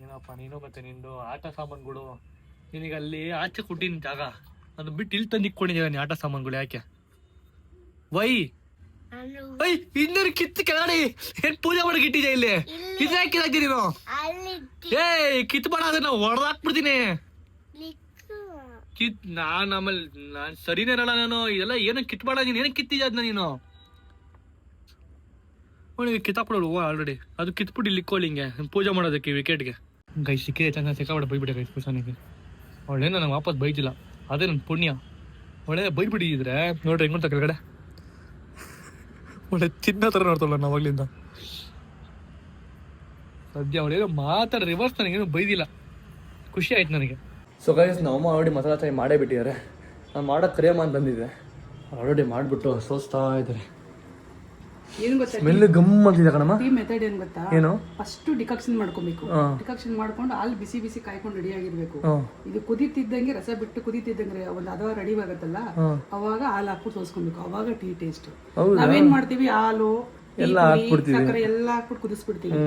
ಏನಪ್ಪ ನೀನು ಮತ್ತೆ ನಿಂದು ಆಟ ಸಾಮಾನುಗಳು. ನಿನಗೆ ಅಲ್ಲಿ ಆಚೆ ಕೊಟ್ಟಿನ ಜಾಗ, ಅದು ಬಿಟ್ಟು ಇಲ್ಲಿ ತಂದು ಇಕ್ಕೊಂಡಿದ್ದೀವ ನೀ ಆಟ ಸಾಮಾನುಗಳು. ಯಾಕೆ ವೈ ಇನ್ನೊಂದು ಕಿತ್ತು ಕೆಳಗಡೆ ಏನ್ ಪೂಜೆ ಮಾಡಕ್ ಇಟ್ಟಿದ್ಯಾ ಇಲ್ಲಿ? ಇದು ಯಾಕೆ ಕಿತ್ತಾಕ್ತೀನಿ ನೀನು? ಕಿತ್ ಬೇಡ, ಅದನ್ನ ಹೊಡೆದಾಕ್ಬಿಡ್ತೀನಿ. ಆಮೇಲೆ ನಾನ್ ಸರಿನೇ ಇರಲ್ಲ ನಾನು. ಇದೆಲ್ಲ ಏನಕ್ಕೆ ಕಿತ್ಬೇಡ, ನೀನ್ ಏನಕ್ಕೆ ಕಿತ್ತಿದ್ಯಾ ಅದನ್ನ ನೀನು? ಕಿತ್ತಾಕ್ಬಿಡೋಳು ಆಲ್ರೆಡಿ. ಅದು ಕಿತ್ಬಿಟ್ಟು ಇಲ್ಲಿ ಇಕ್ಕೊಳ್ಳಿ ಹಿಂಗೆ ಪೂಜೆ ಮಾಡೋದಕ್ಕೆ ವಿಕೆಟ್ಗೆ. ಗೈ ಸಿಕ್ಕೇ ಚೆನ್ನಾಗಿ ಸಿಕ್ಕಾಬಿಡ ಬೈಬಿಟ್ಟೆ ಗೈ ಪುಷಾನಿಗೆ. ಅವಳೇನೋ ನಂಗೆ ವಾಪಸ್ ಬೈತಿಲ್ಲ, ಅದೇ ನನ್ನ ಪುಣ್ಯ. ಒಳ್ಳೆ ಬೈಬಿಟ್ಟಿದ್ರೆ ನೋಡ್ರಿ ಹೆಂಗ್ ಕೆಳಗಡೆ ಒಳ್ಳೆ ಚಿನ್ನ ಥರ ನೋಡ್ತಾಳ ನಾವಾಗ್ಲಿಂದ. ಸದ್ಯ ಅವಳೇನೋ ಮಾತಾಡ ರಿವರ್ಸ್ ನನಗೇನು ಬೈದಿಲ್ಲ, ಖುಷಿ ಆಯ್ತು ನನಗೆ. ಸೊ ಗೈಸ್ ನಮ್ಮಮ್ಮ ಆಲ್ರೆಡಿ ಮಸಾಲ ಚಾಯ್ ಮಾಡೇ ಬಿಟ್ಟಿದ್ದಾರೆ. ನಾನು ಮಾಡೋಕ್ಕೆ ಕರಿಯಮ್ಮ ಅಂತ ಬಂದಿದ್ದೆ, ಆಲ್ರೆಡಿ ಮಾಡಿಬಿಟ್ಟು ಸೋಸ್ತಾ ಇದ್ದಾರೆ. ಏನು ಗೊತ್ತಾ ಸ್ಮೆಲ್ ಗಮ್ ಅಂತಿದೆ ಕಣಮ್ಮ. ಟೀ ಮೆಥಡ್ ಏನ್ ಗೊತ್ತಾ? ಏನು? ಫಸ್ಟ್ ಡಿಕಾಕ್ಷನ್ ಮಾಡ್ಕೊಬೇಕು. ಡಿಕಾಕ್ಷನ್ ಮಾಡ್ಕೊಂಡು ಹಾಲು ಬಿಸಿ ಬಿಸಿ ಕಾಯ್ಕೊಂಡು ರೆಡಿ ಆಗಿರ್ಬೇಕು. ಇದು ಕುದೀತಿದ್ದಂಗೆ ರಸ ಬಿಟ್ಟು ಕುದೀತಿದ್ದಂಗೆ ಒಂದು ಅದ ರೆಡಿ ಆಗುತ್ತಲ್ಲ, ಅವಾಗ ಹಾಲು ಹಾಕ್ಬಿಟ್ಟು ಸೋಸ್ಕೊಬೇಕು, ಅವಾಗ ಟೀ ಟೇಸ್ಟ್. ನಾವೇನ್ ಮಾಡ್ತೀವಿ, ಹಾಲು ಸಕ್ಕರೆ ಎಲ್ಲ ಹಾಕ್ಬಿಟ್ಟು ಕುದಿಸ್ಬಿಡ್ತೀವಿ.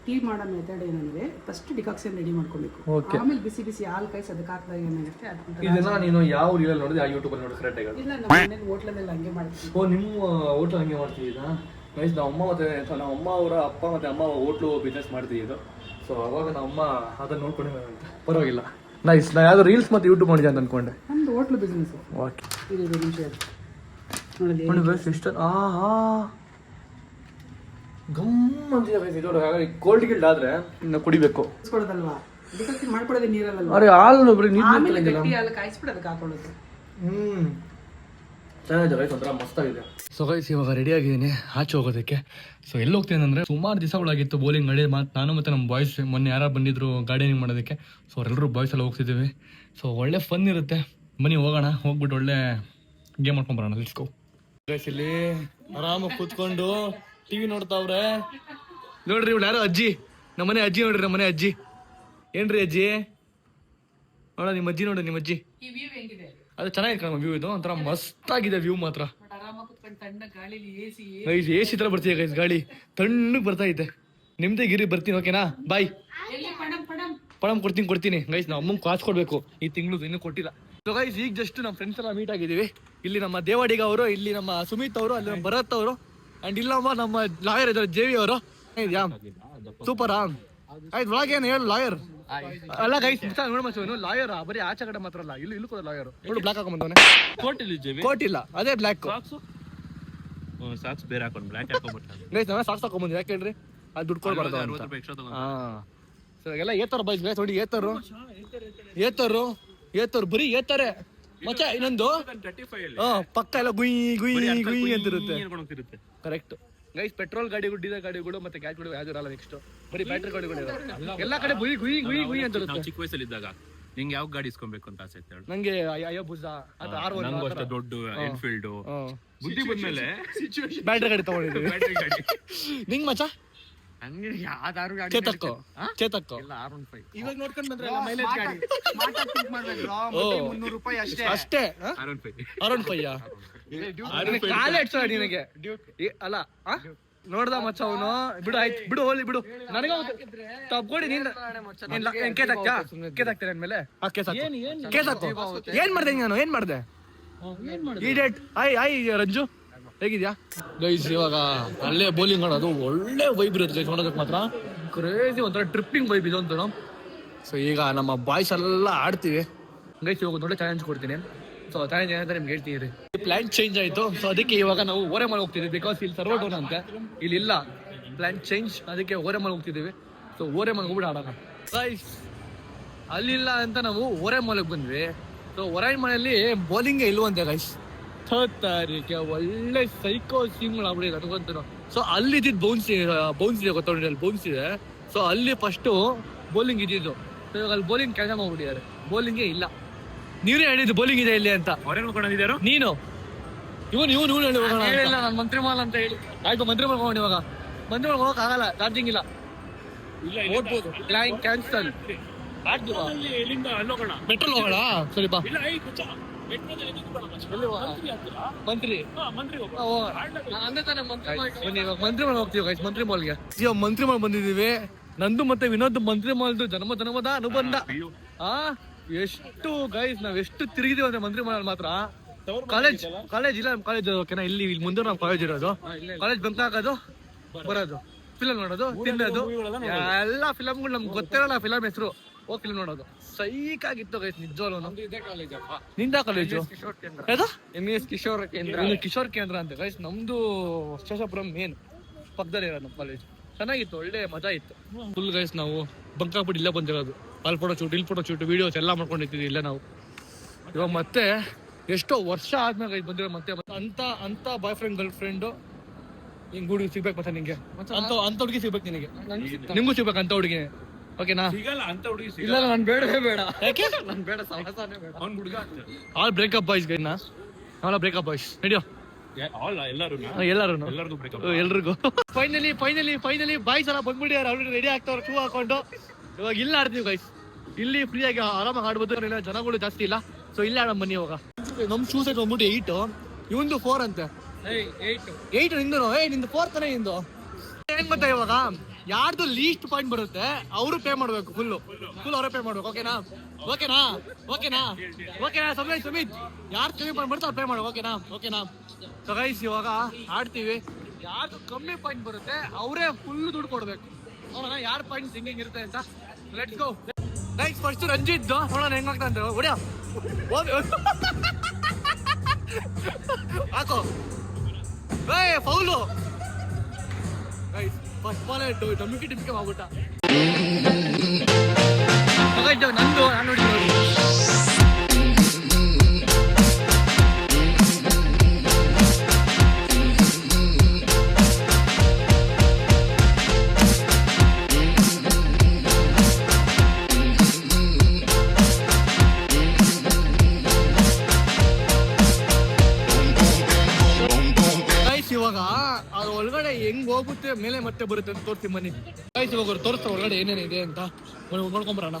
ಟೀ ಮಾಡೋ ಮೆಥಡ್ ಏನಂದ್ರೆ ಫಸ್ಟ್ ಡಿಕಾಕ್ಷನ್ ರೆಡಿ ಮಾಡ್ಕೊಬೇಕು, ಆಮೇಲೆ ಬಿಸಿ ಬಿಸಿ ಹಾಲು ಕಾಯಿಸಿ ಅದಕ್ಕೆ ಹಾಕಿದಾಗ ಏನಾಗುತ್ತೆ. ಇದನ್ನ ನೀನು ಯಾವ ರೀಲಲ್ಲಿ ನೋಡಿದ್ರೆ ಆ ಯೂಟ್ಯೂಬ್ ಅಲ್ಲಿ ನೋಡಿ ಕರೆಕ್ಟ್ ಆಗಿ? ಇಲ್ಲ, ನಮ್ಮ ಮನೇಲಿ ಹೋಟ್ಲಲ್ಲೆಲ್ಲ ಹಂಗೆ ಮಾಡ್ತೀವಿ. ಓ, ನಿಮ್ಮ ಹೋಟ್ಲ್ ಹಂಗೆ ಮಾಡ್ತಿದ್ದೀರಾ? ಗೈಸ್ ನಮ್ಮ ಅಮ್ಮ ಮತ್ತೆ ನಮ್ಮ ಅಮ್ಮ ಅವರ ಅಪ್ಪ ಮತ್ತೆ ಅಮ್ಮ ಹೋಟ್ಲು ಬಿಸ್ನೆಸ್ ಮಾಡ್ತಿದ್ದು. ಸೊ ಅವಾಗ ನಮ್ಮ ಅಮ್ಮ ಅದನ್ನ ನೋಡ್ಕೊಂಡೆ ಪರವಾಗಿಲ್ಲ. ನೈಸ್. ನಾ ಯಾವ್ದು ರೀಲ್ಸ್ ಮತ್ತೆ ಯೂಟ್ಯೂಬ್ ಮಾಡಿದೆ ಅಂತ ಅನ್ಕೊಂಡೆ. ನಮ್ದು ಹೋಟ್ಲು ಬಿಸ್ನೆಸ್. ಓಕೆ ನೋಡಿ ನೋಡಿ ಗೈಸ್ ಇಷ್ಟ ಗಮ್ ಅಂತಿದೆ ಗೈಸ್. ಇದು ಕೋಲ್ಡ್ ಗಿಲ್ಡ್ ಆದ್ರೆ ಇನ್ನು ಕುಡಿಬೇಕು ಕೊಡೋದಲ್ವಾ, ಡಿಕಾಕ್ಷನ್ ಮಾಡ್ಕೊಡೋದೇ ನೀರಲ್ಲ. ಅರೆ ಹಾಲು ಬರೀ ಆಮೇಲೆ ಗಟ್ಟಿ ಹಾಲು ಕಾಯಿಸ್ಬಿಟ್ಟು ಅದಕ್ಕೆ ಹಾಕೊಳ್ಳೋದು. ಚೆನ್ನಾಗಿದೆ ಗೈಸ್, ಒಂಥರ ಮಸ್ತಾಗಿದೆ. ಸೊ ಗೈಸ್ ಇವಾಗ ರೆಡಿ ಆಗಿದ್ದೀನಿ ಆಚೆ ಹೋಗೋದಕ್ಕೆ. ಸೊ ಎಲ್ಲಿ ಹೋಗ್ತೀನಿ ಅಂದರೆ ಸುಮಾರು ದಿವಸಗಳಾಗಿತ್ತು ಬೌಲಿಂಗ್ ನಡಿ ನಾನು ಮತ್ತು ನಮ್ಮ ಬಾಯ್ಸ್ ಮೊನ್ನೆ ಯಾರು ಬಂದಿದ್ರು ಗಾರ್ಡನಿಂಗ್ ಮಾಡೋದಕ್ಕೆ. ಸೊ ಅವರೆಲ್ಲರೂ ಬಾಯ್ಸ್ ಎಲ್ಲ ಹೋಗ್ತಿದ್ದೀವಿ. ಸೊ ಒಳ್ಳೆ ಫನ್ ಇರುತ್ತೆ. ಬನ್ನಿ ಹೋಗೋಣ, ಹೋಗ್ಬಿಟ್ಟು ಒಳ್ಳೆ ಗೇಮ್ ಮಾಡ್ಕೊಂಬರೋಣ. Let's go guys. ಇಲ್ಲಿ ಆರಾಮಾಗಿ ಕೂತ್ಕೊಂಡು ಟಿವಿ ನೋಡ್ತಾವ್ರೆ. ನೋಡ್ರಿ ಇವಳು ಯಾರೋ ಅಜ್ಜಿ, ನಮ್ಮನೆ ಅಜ್ಜಿ ನೋಡ್ರಿ, ನಮ್ಮನೆ ಅಜ್ಜಿ. ಏನ್ರಿ ಅಜ್ಜಿ? ನೋಡ ನಿಮ್ಮ ಅಜ್ಜಿ, ನೋಡ್ರಿ ನಿಮ್ಮ ಅಜ್ಜಿ. ಅದು ಚೆನ್ನಾಗಿದೆ ಕಣ ವ್ಯೂ, ಇದು ಒಂಥರ ಮಸ್ತ್ ಆಗಿದೆ ವ್ಯೂ ಮಾತ್ರ. ಗೈಸ್ ಎ ಸಿ ತರ ಬರ್ತಿದೆ ಗೈಸ್, ಗಾಳಿ ತಣ್ಣಗೆ ಬರ್ತಾ ಇದೆ. ನಿಮ್ದೇ ಗಿರಿ ಬರ್ತೀನಿ, ಓಕೆನಾ? ಬಾಯ್. ಪಡಮ್ ಕೊಡ್ತೀನಿ ಗೈಸ್. ನಾವು ಅಮ್ಮಂಗೆ ಕಾಸು ಕೊಡ್ಬೇಕು ಈ ತಿಂಗಳು, ಇನ್ನೂ ಕೊಟ್ಟಿಲ್ಲ. ಸೊ ಗೈಸ್ ಈಗ ಜಸ್ಟ್ ನಮ್ಮ ಫ್ರೆಂಡ್ಸ್ ಎಲ್ಲ ಮೀಟ್ ಆಗಿದ್ದೀವಿ. ಇಲ್ಲಿ ನಮ್ಮ ದೇವಾಡಿಗ ಅವರು, ಇಲ್ಲಿ ನಮ್ಮ ಸುಮಿತ್ ಅವರು, ಅಲ್ಲಿ ನಮ್ಮ ಭರತ್ ಅವರು, ಅಂಡ್ ಇಲ್ಲಮ್ಮ ನಮ್ಮ ಲಾಯರ್ ಇದ್ದಾರೆ ಜೇವಿ ಅವರು. ಸೂಪರಾ? ಆಯ್ತು ವ್ಲಾಗ್ ಏನು ಹೇಳು ಲಾಯರ್ ಅಲ್ಲ ಗೈಸ್. ನೋಡ ಲಾಯರ್ ಬರೀ ಆಚೆ ಕಡೆ ಮಾತ್ರ ಅಲ್ಲ, ಇಲ್ಲೂ ಕೂಡ ಲಾಯರ್. ನೋಡು ಬ್ಲಾಕ್ ಹಾಕೊಂಡ್ಬಂದವನೆ. ಕೋಟ್ ಇಲ್ಲ, ಅದೇ ಬ್ಲಾಕ್. ಸಾಕ್ಸ್ ಬೇರೆ ಹಾಕೊಂಡು ಬ್ಲಾಕ್ ಹಾಕೊಂಡ್ಬಿಟ್ಟ ಗೈಸ್. ನಾನು ಸಾಕ್ಸ್ ಹಾಕೊಂಡ್ಬಂದು ಯಾಕೆ ಹೇಳ್ರಿ, ಅದು ದುಡ್ಡು ಕೊಡ್ಬಾರ್ದು ಅಂತ. ಸೊ ಎಲ್ಲ ಏತರ ಬೈಸ್ ಗೈಸ್, ನೋಡಿ ಏತರು ಬರೀ ಏತಾರೆ ಮಚ್ಚ. ಇನ್ನೊಂದು ಪಕ್ಕ ಎಲ್ಲ ಗುಯ್ ಗುಯ್ ಗುಯ್ ಅಂತಿರುತ್ತೆ. Correct guys. ಪೆಟ್ರೋಲ್ ಗಾಡಿಗಳು, ಡೀಸೆಲ್ ಗಾಡಿಗಳು ಮತ್ತೆ ಗ್ಯಾಸ್ಗಳು ಯಾವ್ದು ಇರಲ್ಲ. ನೆಕ್ಸ್ಟ್ ಬರೀ ಬ್ಯಾಟ್ರಿ ಗಾಡಿಗಳು ಎಲ್ಲ ಕಡೆ ಗುಯ್ ಗುಯ್ ಗುಯ್ ಗುಯ್ ಅಂತಿರುತ್ತೆ. ಚಿಕ್ಕ ವಯಸ್ಸಲ್ಲಿ ಇದ್ದಾಗ ನಿಂಗೆ ಯಾವ ಗಾಡಿ ಇಸ್ಕೊಬೇಕು ಅಂತ ಆಸೆ ಇತ್ತು? ನಂಗೆ ಅಯೋಬುಜ ಅದು R1 ದೊಡ್ಡ ಎನ್ಫೀಲ್ಡ್. ಬುದ್ಧಿ ಬಂದ್ಮೇಲೆ ಬ್ಯಾಟ್ರಿ ಗಾಡಿ ತಗೊಂಡಿದ್ದೀವಿ. ನಿಂಗ್ ಮಚ್ಚ ಹಂಗೆ ಯಾವ್ದಾರು ಗಾಡಿ ಚೇತಕ್ಕೋ ಇವಾಗ ನೋಡ್ಕೊಂಡ್ ಬಂದ್ರೆ ಮೈಲೇಜ್ ಗಾಡಿ ₹300 ಅಷ್ಟೇ. ಅರುಣ್ ಪಯ್ಯ ಕಾಲೇಜ್ ನಿನಗೆ ಅಲ್ಲ ನೋಡ್ದ ಮಚ್ಚ ಅವನು. ಬಿಡು ಆಯ್ತು, ಬಿಡು ಹೋಲಿ ಬಿಡು. ನನಗ ತಪ್ಕೊಡಿ ನೀನ್ ಕೇತಾಕ್ತೇನೆ ಅಂದ್ಮೇಲೆ ಕೇಸ್ ಹಾಕೋ. ಏನ್ ಮಾಡ್ದೆ ನಾನು? ಏನ್ ಮಾಡ್ದೆ? ಈಡೇಟ್ ಐ ರಂಜು ಹೇಗಿದ್ಯಾ ಗೈಸ್? ಇವಾಗ ಅಲ್ಲೇ ಬೌಲಿಂಗ್ ಆಡೋದು ಒಳ್ಳೆ ವೈಬ್ ಇರುತ್ತೆ ಗೈಸ್, ನೋಡೋದಕ್ಕೆ ಮಾತ್ರ ಕ್ರೇಜಿ, ಒಂಥರ ಟ್ರಿಪ್ಪಿಂಗ್ ವೈಬ್ ಇದು ಅಂತ. ಸೊ ಈಗ ನಮ್ಮ ಬಾಯ್ಸ್ ಎಲ್ಲ ಆಡ್ತೀವಿ ಗೈಸ್. ಇವಾಗ ದೊಡ್ಡ ಚಾಲೆಂಜ್ ಕೊಡ್ತೀನಿ. ಸೊ ಚಾಲೆಂಜ್ ಏನಂತ ನಿಮ್ಗೆ ಹೇಳ್ತೀನಿ. ಪ್ಲಾನ್ ಚೇಂಜ್ ಆಯಿತು, ಸೊ ಅದಕ್ಕೆ ಇವಾಗ ನಾವು ಓರೆಮಲ್ ಹೋಗ್ತಿದ್ವಿ. ಬಿಕಾಸ್ ಇಲ್ಲಿ ಸರ್ವರ್ ಡೌನ್ ಅಂತ, ಇಲ್ಲಿ ಇಲ್ಲ ಪ್ಲಾನ್ ಚೇಂಜ್, ಅದಕ್ಕೆ ಓರೆಮಲ್ ಹೋಗ್ತಿದ್ದೀವಿ. ಸೊ ಓರೆಮಲ್ ಹೋಗ್ಬಿಟ್ಟು ಆಡೋಣ ಗೈಸ್. ಅಲ್ಲಿಲ್ಲ ಅಂತ ನಾವು ಓರೆಮಲ್ಗೆ ಬಂದ್ವಿ. ಸೊ ಓರೆಮಲಲ್ಲಿ ಬೌಲಿಂಗೇ ಇಲ್ವಂತೆ ಗೈಸ್. ತಾರೀಕೆ ಒಳ್ಳೆ ಸೈಕೋ ಸೀಮ್ಗಳು ಆಗ್ಬಿಟ್ಟಿದೆ ನನಗಂತೂ. ಸೊ ಅಲ್ಲಿ ಇದ್ದಿದ್ದು ಬೌನ್ಸ್ ಇದೆ ಗೊತ್ತೊಂಡಿ, ಅಲ್ಲಿ ಬೌನ್ಸ್ ಇದೆ. ಸೊ ಅಲ್ಲಿ ಫಸ್ಟು ಬೌಲಿಂಗ್ ಇದ್ದಿದ್ದು. ಸೊ ಇವಾಗ ಅಲ್ಲಿ ಬೌಲಿಂಗ್ ಕೆಲಸ ಮಾಡ್ಬಿಟ್ಟಿದ್ದಾರೆ, ಬೌಲಿಂಗೇ ಇಲ್ಲ. ನೀವೇ ಹೇಳಿದ್ದು ಬೌಲಿಂಗ್ ಇದೆ ಇಲ್ಲಿ ಅಂತ. ನೀನು ಇವನು ಹೇಳಿಲ್ಲ ನಾನು ಮಂತ್ರಿ ಮಾಲ್ ಅಂತ ಹೇಳಿ. ಆಯ್ತು ಮಂತ್ರಿ ಮಾಲ್ ಹೋಗೋಣ. ಇವಾಗ ಮಂತ್ರಿ ಮಾಲ್ ಹೋಗಕ್ ಆಗಲ್ಲ, ಚಾರ್ಜಿಂಗ್ ಇಲ್ಲ. ಓದ್ಬೋದು, ಪ್ಲಾನ್ ಕ್ಯಾನ್ಸಲ್. ಮೆಟ್ರೋಲ್ ಹೋಗೋಣ ಸರಿ ಬಾ. ಮಂತ್ರಿ ಮಂತ್ರಿ ಮಾಲ್ ಹೋಗ್ತೀವಿ ಗೈಸ್. ಮಂತ್ರಿ ಮಾಲ್ಗೆ ಮಂತ್ರಿ ಮಾಲ್ ಬಂದಿದ್ದೀವಿ. ನಂದು ಮತ್ತೆ ವಿನೋದ್ ಮಂತ್ರಿ ಮಾಲ್ದು ಜನ್ಮದ ಅನುಬಂಧ. ಎಷ್ಟು ಗೈಸ್ ನಾವ್ ಎಷ್ಟು ತಿರುಗಿದೀವಿ ಅಂದ್ರೆ ಮಂತ್ರಿ ಮಾಲ್ ಮಾತ್ರ. ಕಾಲೇಜ್ ಇಲ್ಲ, ಕಾಲೇಜ್ ಓಕೆನಾ, ಇಲ್ಲಿ ಮುಂದೆ ನಾವು ಕಾಲೇಜ್ ಇರೋದು. ಕಾಲೇಜ್ ಬಂಕ್ ಹಾಕೋದು, ಬರೋದು, ಫಿಲಮ್ ನೋಡೋದು, ತಿನ್ನೋದು, ಎಲ್ಲ ಫಿಲಮ್ಗಳು ನಮ್ಗೆ ಗೊತ್ತಿರಲ್ಲ ಫಿಲಮ್ ಹೆಸರು. ಹೋಗಿ ಫಿಲಮ್ ನೋಡೋದು ಸೈಕ್ ಆಗಿತ್ತು ಗೈಸ್ ನಿಜವಾಗ್ಲೂ. ನಿಂದ ಕಾಲೇಜು ಕಿಶೋರ್ ಕೇಂದ್ರ ಅಂತ ಗೈಸ್. ನಮ್ದು ಶೇಷಾಪುರಂ ಮೇನ್ ಪಕ್ಕದಲ್ಲಿ ಇರೋದು ನಮ್ಮ ಕಾಲೇಜ್. ಚೆನ್ನಾಗಿತ್ತು, ಒಳ್ಳೆ ಮಜಾ ಇತ್ತು ಫುಲ್ ಗೈಸ್. ನಾವು ಬಂಕ್ ಹಾಕ್ಬಿಟ್ಟು ಇಲ್ಲೇ ಬಂದಿರೋದು. ಅಲ್ಲಿ ಫೋಟೋ ಶೂಟ್, ಇಲ್ಲಿ ಫೋಟೋ ಶೂಟ್, ವಿಡಿಯೋಸ್ ಎಲ್ಲ ಮಾಡ್ಕೊಂಡಿರ್ತೀವಿ ಇಲ್ಲೇ ನಾವು. ಇವಾಗ ಮತ್ತೆ ಎಷ್ಟೋ ವರ್ಷ ಆದ್ಮೇಲೆ ಗೈಸ್ ಬಂದಿರೋ ಮತ್ತೆ ಅಂತ ಬಾಯ್ ಫ್ರೆಂಡ್ ಗರ್ಲ್ ಫ್ರೆಂಡು ಹಿಂಗ್ ಹುಡುಗಿ ಸಿಗ್ಬೇಕು ಮತ್ತೆ ನಿಂಗೆ. ಅಂತ ಹುಡುಗಿ ಸಿಗ್ಬೇಕು ನಿನಗೆ, ನಿಮ್ಗೂ ಸಿಗ್ಬೇಕು ಅಂತ ಹುಡುಗಿ. ಓಕೆನಾ? ಇಲ್ಲ ನಾನು ಬೇಡವೇ ಬೇಡ. ಯಾಕೆ ನಾನು ಬೇಡ, ಸಮಸ್ಯೆ ಬೇಡ. ಆಲ್ ಬ್ರೇಕಪ್ ಬಾಯ್ಸ್ ಗೈನ, ಆಲ್ ಬ್ರೇಕಪ್ ಬಾಯ್ಸ್ ನಡೆಯೋ ಎಲ್ರಿಗೂ. ಫೈನಲಿ ಬಾಯ್ಸ್ ಎಲ್ಲ ಬಂದ್ಬಿಟ್ಟಿದ್ದಾರೆ, ಆಲ್ರೆಡಿ ರೆಡಿ ಆಗ್ತಾವ್ರೆ ಶೂ ಹಾಕೊಂಡು. ಇವಾಗ ಇಲ್ಲಿ ಆಡ್ತೀವಿ ಗೈಸ್. ಇಲ್ಲಿ ಫ್ರೀ ಆಗಿ ಆರಾಮಾಗಿ ಆಡ್ಬೋದು, ಜನಗಳು ಜಾಸ್ತಿ ಇಲ್ಲ. ಸೊ ಇಲ್ಲಿ ಆಡೋ ಬನ್ನಿ. ಇವಾಗ ನಮ್ ಶೂ ಸೈಟ್ ಬಂದ್ಬಿಟ್ಟು 8, ಇವಂದು 4 ಅಂತೆ. 8 ನಿಂದು, ನಿಂದು 4 ತಾನೇ ನಿಂದು. ಏನ್ ಗೊತ್ತಾ, ಇವಾಗ ಯಾರ್ದು ಲೀಸ್ಟ್ ಪಾಯಿಂಟ್ ಬರುತ್ತೆ ಅವರು ಪೇ ಮಾಡ್ಬೇಕು, ಫುಲ್ ಅವರೇ ಪೇ ಮಾಡ್ಬೇಕು. ಓಕೆನಾ ಸುಮಿತ್ ಯಾರು ಕಮ್ಮಿ ಪಾಯಿಂಟ್ ಬರುತ್ತೆ ಅವ್ರು ಪೇ ಮಾಡ್ಬೇಕು. ಓಕೆನಾ ಸೊ ಗೈಸ್ ಇವಾಗ ಆಡ್ತೀವಿ. ಯಾರ್ದು ಕಮ್ಮಿ ಪಾಯಿಂಟ್ ಬರುತ್ತೆ ಅವರೇ ಫುಲ್ ದುಡ್ಡು ಕೊಡ್ಬೇಕು. ನೋಡೋಣ ಯಾರ್ ಪಾಯಿಂಟ್ ಸಿಂಗಿಂಗ್ ಇರುತ್ತೆ ಅಂತ. Let's go guys. First Ranjith ನೋಡೋಣ ಹೆಂಗಾಗ್ತಾ ಅಂತ. ಹೊಡಿಯೋ ಹಾಕೋ ಫೌಲು ಗೈಸ್. ಫಸ್ಟ್ ಬಾಲ್ ಡಿಮಿಕೆ ಮಾಡ್ಬಿಟ್ಟ. ನಂದು ನಾನು ನೋಡಿ ಇವಾಗ ಅದ್ರ ಒಳಗಡೆ ಹೆಂಗ್ ಹೋಗುತ್ತೆ ಮೇಲೆ ಮತ್ತೆ ಬರುತ್ತೆ ಅಂತ ತೋರಿಸಿ ಬನ್ನಿ ಗೈಸ್. ಇವಾಗ ತೋರಿಸ್ತಾರೆ ಒಳಗಡೆ ಏನೇನಿದೆ ಅಂತ, ನೋಡ್ಕೊಂಬರೋಣ.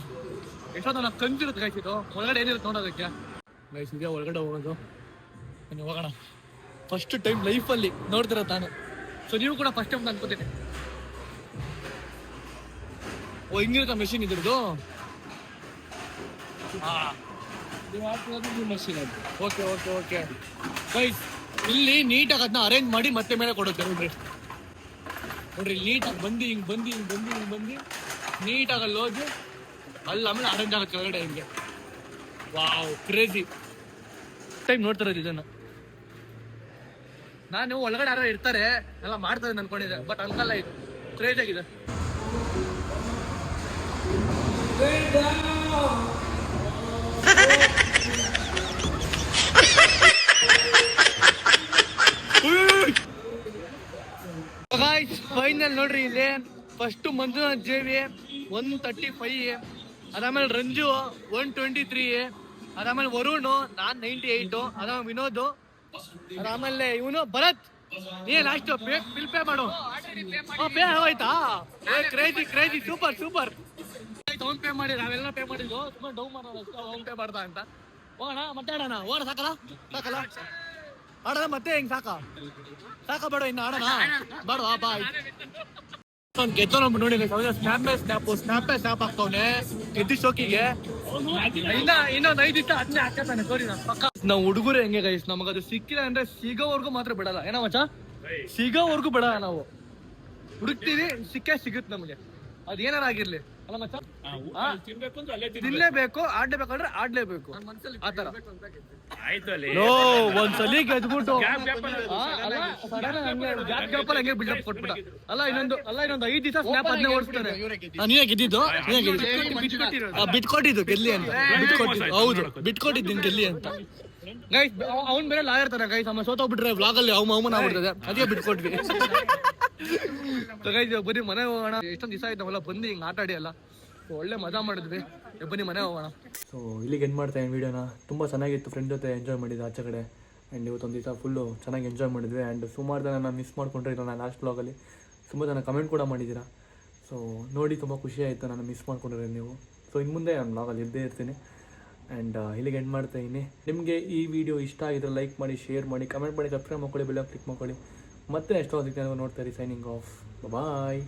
ಎಷ್ಟೊಂದು ನಾನು ಕಂಚಿರುತ್ತೆ ಗೈಸ್, ಇದು ಒಳಗಡೆ ಏನಿರುತ್ತೆ ನೋಡೋದಕ್ಕೆ ಗೈಸ್. ಇದೆ ಒಳಗಡೆ ಹೋಗೋದು, ಹೋಗೋಣ. ಫಸ್ಟ್ ಟೈಮ್ ಲೈಫಲ್ಲಿ ನೋಡ್ತಿರೋ ತಾನು. ಸೊ ನೀವು ಕೂಡ ಫಸ್ಟ್ ಟೈಮ್ ಅನ್ಕೋತೀನಿ. ಹಿಂಗಿರುತ್ತೆ ಮೆಷಿನ್ ಇದ್ರದ್ದು. ಮೆಷಿನ್ ಅದು. Okay guys. ಇಲ್ಲಿ ನೀಟಾಗಿ ಅದನ್ನ ಅರೇಂಜ್ ಮಾಡಿ ಮತ್ತೆ ಮೇಲೆ ಕೊಡುತ್ತೆ ನೋಡ್ರಿ. ನೀಟಾಗಿ ಹಿಂಗ್ ಬಂದು ನೀಟಾಗಿ ಅಲ್ಲಿ ಹೋಗಿ ಅಲ್ಲಿ ಆಮೇಲೆ ಅರೇಂಜ್ ಆಗುತ್ತೆ ಒಳಗಡೆ ಹಿಂಗೆ. ವಾವ್ ಕ್ರೇಜಿ ಟೈಮ್ ನೋಡ್ತಾ ಇರೋದು ಇದನ್ನ ನಾನು. ಒಳಗಡೆ ಯಾರೋ ಇರ್ತಾರೆ ಎಲ್ಲ ಮಾಡ್ತಾರೆ ಅನ್ಕೊಂಡಿದ್ದೆ, ಬಟ್ ಅನ್ಕಲ್ಲ. ಇದು ಕ್ರೇಜ್ ಆಗಿದೆ. ಫೈನಲ್ ನೋಡ್ರಿ, ಇಲ್ಲಿ ಫಸ್ಟ್ ಮಂಜುನಾಥ್ ಜೇವಿ 135, ಅದಾದ್ಮೇಲೆ ರಂಜು 123, ಅದಾದ್ಮೇಲೆ ವರುಣ್ ನಾನ್ 98, ಅದಾದ್ಮೇಲೆ ವಿನೋದ್, ಅದಾದ್ಮೇಲೆ ಇವನು ಭರತ್. ನೀ ಲಾಸ್ಟ್ ಬಿಲ್ ಪೇ ಮಾಡು. ಪೇ ಆಗೋಯ್ತಾ? Crazy super. ಅವ್ನು ಪೇ ಮಾಡಿ, ನಾವೆಲ್ಲ ಪೇ ಮಾಡಿದ್ವು. ತುಂಬಾ ಡೌನ್ ಮಾಡೋದು ಅವ್ನು ಪೇ ಮಾಡ್ದ ಅಂತ. ಹೋಗೋಣ ಮತ್ತೆ ಆಡೋಣ. ಸಾಕಲ್ಲ ಆಡೋಣ ಮತ್ತೆ. ಹೆಂಗ್ ಸಾಕ ಬೇಡ ಇನ್ನು ಆಡೋಣ ಬೇಡವಾ? ಬಾಯ್. ಗೆದ್ದೋಗ್ಬಿಟ್ಟು ನೋಡಿ ಸ್ನ್ಯಾಪ್ ಆಗ್ತವನೆ ಎದ್ದಿ ಶೋಕಿಗೆ. ಇನ್ನೊಂದು 5 ದಿವಸ ಅದನ್ನೇ ಹಾಕತಾನೆ ಸೋರಿ ನಾನು ಪಕ್ಕ. ನಾವು ಹುಡುಗರು ಹೆಂಗೆ ಗೈಸ್, ನಮಗದು ಸಿಕ್ಕಿಲ್ಲ ಅಂದ್ರೆ ಸಿಗೋವರೆಗೂ ಮಾತ್ರ ಬಿಡಲ್ಲ. ಏನೋ ಮಚ್ಚ, ಸಿಗೋವರೆಗೂ ಬಿಡಲ್ಲ ನಾವು. ಹುಡುಕ್ತೀವಿ, ಸಿಗುತ್ತೆ ನಮಗೆ, ಅದು ಏನಾರ ಆಗಿರ್ಲಿ ಅಲ್ಲ ಮಚ್ಚ. ತಿನ್ಲೇಬೇಕು, ಆಡ್ಲೇಬೇಕಂದ್ರೆ ಆಡ್ಲೇಬೇಕು ಆತರ. ಒಂದ್ಸಲಿ ಗೆದ್ಬಿಟ್ಟು ಹಂಗೆ ಬಿಲ್ಡಪ್ ಕೊಟ್ಬಿಡ ಅಲ್ಲ. ಇನ್ನೊಂದು 5 ದಿವಸ ಸ್ನ್ಯಾಪ್ ಅದನ್ನೇ ಓಡಿಸ್ತಾನೆ. ನೀವೇ ಗೆದ್ದಿದ್ದು, ಬಿಟ್ಕೊಟ್ಟಿದ್ದು ಗೆಲ್ಲಿ ಅಂತ. ಹೌದು, ಬಿಟ್ಕೊಟ್ಟಿದ್ದೀನಿ ಗೆಲ್ಲಿ ಅಂತ. ಗೈಸ್ ಅವ್ನ್ ಬೇರೆ ಲಾಯರ್ ತರ ಗೈಸ್, ಅಮ್ಮ ಸೋತೋಗ್ಬಿಟ್ರೆ ವ್ಲಾಗಲ್ಲಿ ಅವಮಾನ ಆಗ್ಬಿಡ್ತದೆ, ಅದಕ್ಕೆ ಬಿಟ್ಕೊಟ್ವಿ. ಗೈಸ್ ಬನ್ನಿ ಮನೆ ಹೋಗೋಣ. ಎಷ್ಟೊಂದು ದಿವಸ ಆಯ್ತು ನಾವೆಲ್ಲ ಬಂದು ಹಿಂಗೆ ಆಟ ಆಡಿ ಅಲ್ಲ, ಒಳ್ಳೆ ಮಜಾ ಮಾಡಿದ್ವಿ. ಬನ್ನಿ ಮನೆ ಹೋಗೋಣ. ಸೊ ಇಲ್ಲಿಗೆ ಎಂಡ್ ಮಾಡ್ತಾ ಇದ್ದೀನಿ ವೀಡಿಯೋನ. ತುಂಬ ಚೆನ್ನಾಗಿತ್ತು, ಫ್ರೆಂಡ್ ಜೊತೆ ಎಂಜಾಯ್ ಮಾಡಿದ್ದು ಆಚೆ ಕಡೆ. ಆ್ಯಂಡ್ ಇವತ್ತೊಂದು ದಿವಸ ಫುಲ್ಲು ಚೆನ್ನಾಗಿ ಎಂಜಾಯ್ ಮಾಡಿದ್ವಿ. ಆ್ಯಂಡ್ ಸುಮಾರು ಜನ ನಾನು ಮಿಸ್ ಮಾಡ್ಕೊಂಡ್ರೆ ಇಲ್ಲ ನಾನು ಲಾಸ್ಟ್ ಬ್ಲಾಗಲ್ಲಿ ತುಂಬ ಜನ ಕಮೆಂಟ್ ಕೂಡ ಮಾಡಿದ್ದೀರಾ. ಸೊ ನೋಡಿ ತುಂಬ ಖುಷಿ ಆಯಿತು ನಾನು ಮಿಸ್ ಮಾಡ್ಕೊಂಡಿರೋದು ನೀವು. ಸೊ ಇನ್ನು ಮುಂದೆ ನಾನು ಬ್ಲಾಗಲ್ಲಿ ಇದ್ದೇ ಇರ್ತೀನಿ. ಆ್ಯಂಡ್ ಇಲ್ಲಿಗೆ ಎಂಡ್ ಮಾಡ್ತಾ ಇದ್ದೀನಿ. ನಿಮಗೆ ಈ ವಿಡಿಯೋ ಇಷ್ಟ ಆಗಿದ್ರೆ ಲೈಕ್ ಮಾಡಿ, ಶೇರ್ ಮಾಡಿ, ಕಮೆಂಟ್ ಮಾಡಿ, ಸಬ್ಸ್ಕ್ರೈಬ್ ಮಾಡ್ಕೊಳ್ಳಿ, ಬೆಲ್ ಕ್ಲಿಕ್ ಮಾಡ್ಕೊಳ್ಳಿ. ಮತ್ತೆ ನೆಕ್ಸ್ಟ್ ಅದಕ್ಕೆ ನೋಡ್ತಾ ಇರಿ. ಸೈನಿಂಗ್ ಆಫ್, ಬಾಯ್.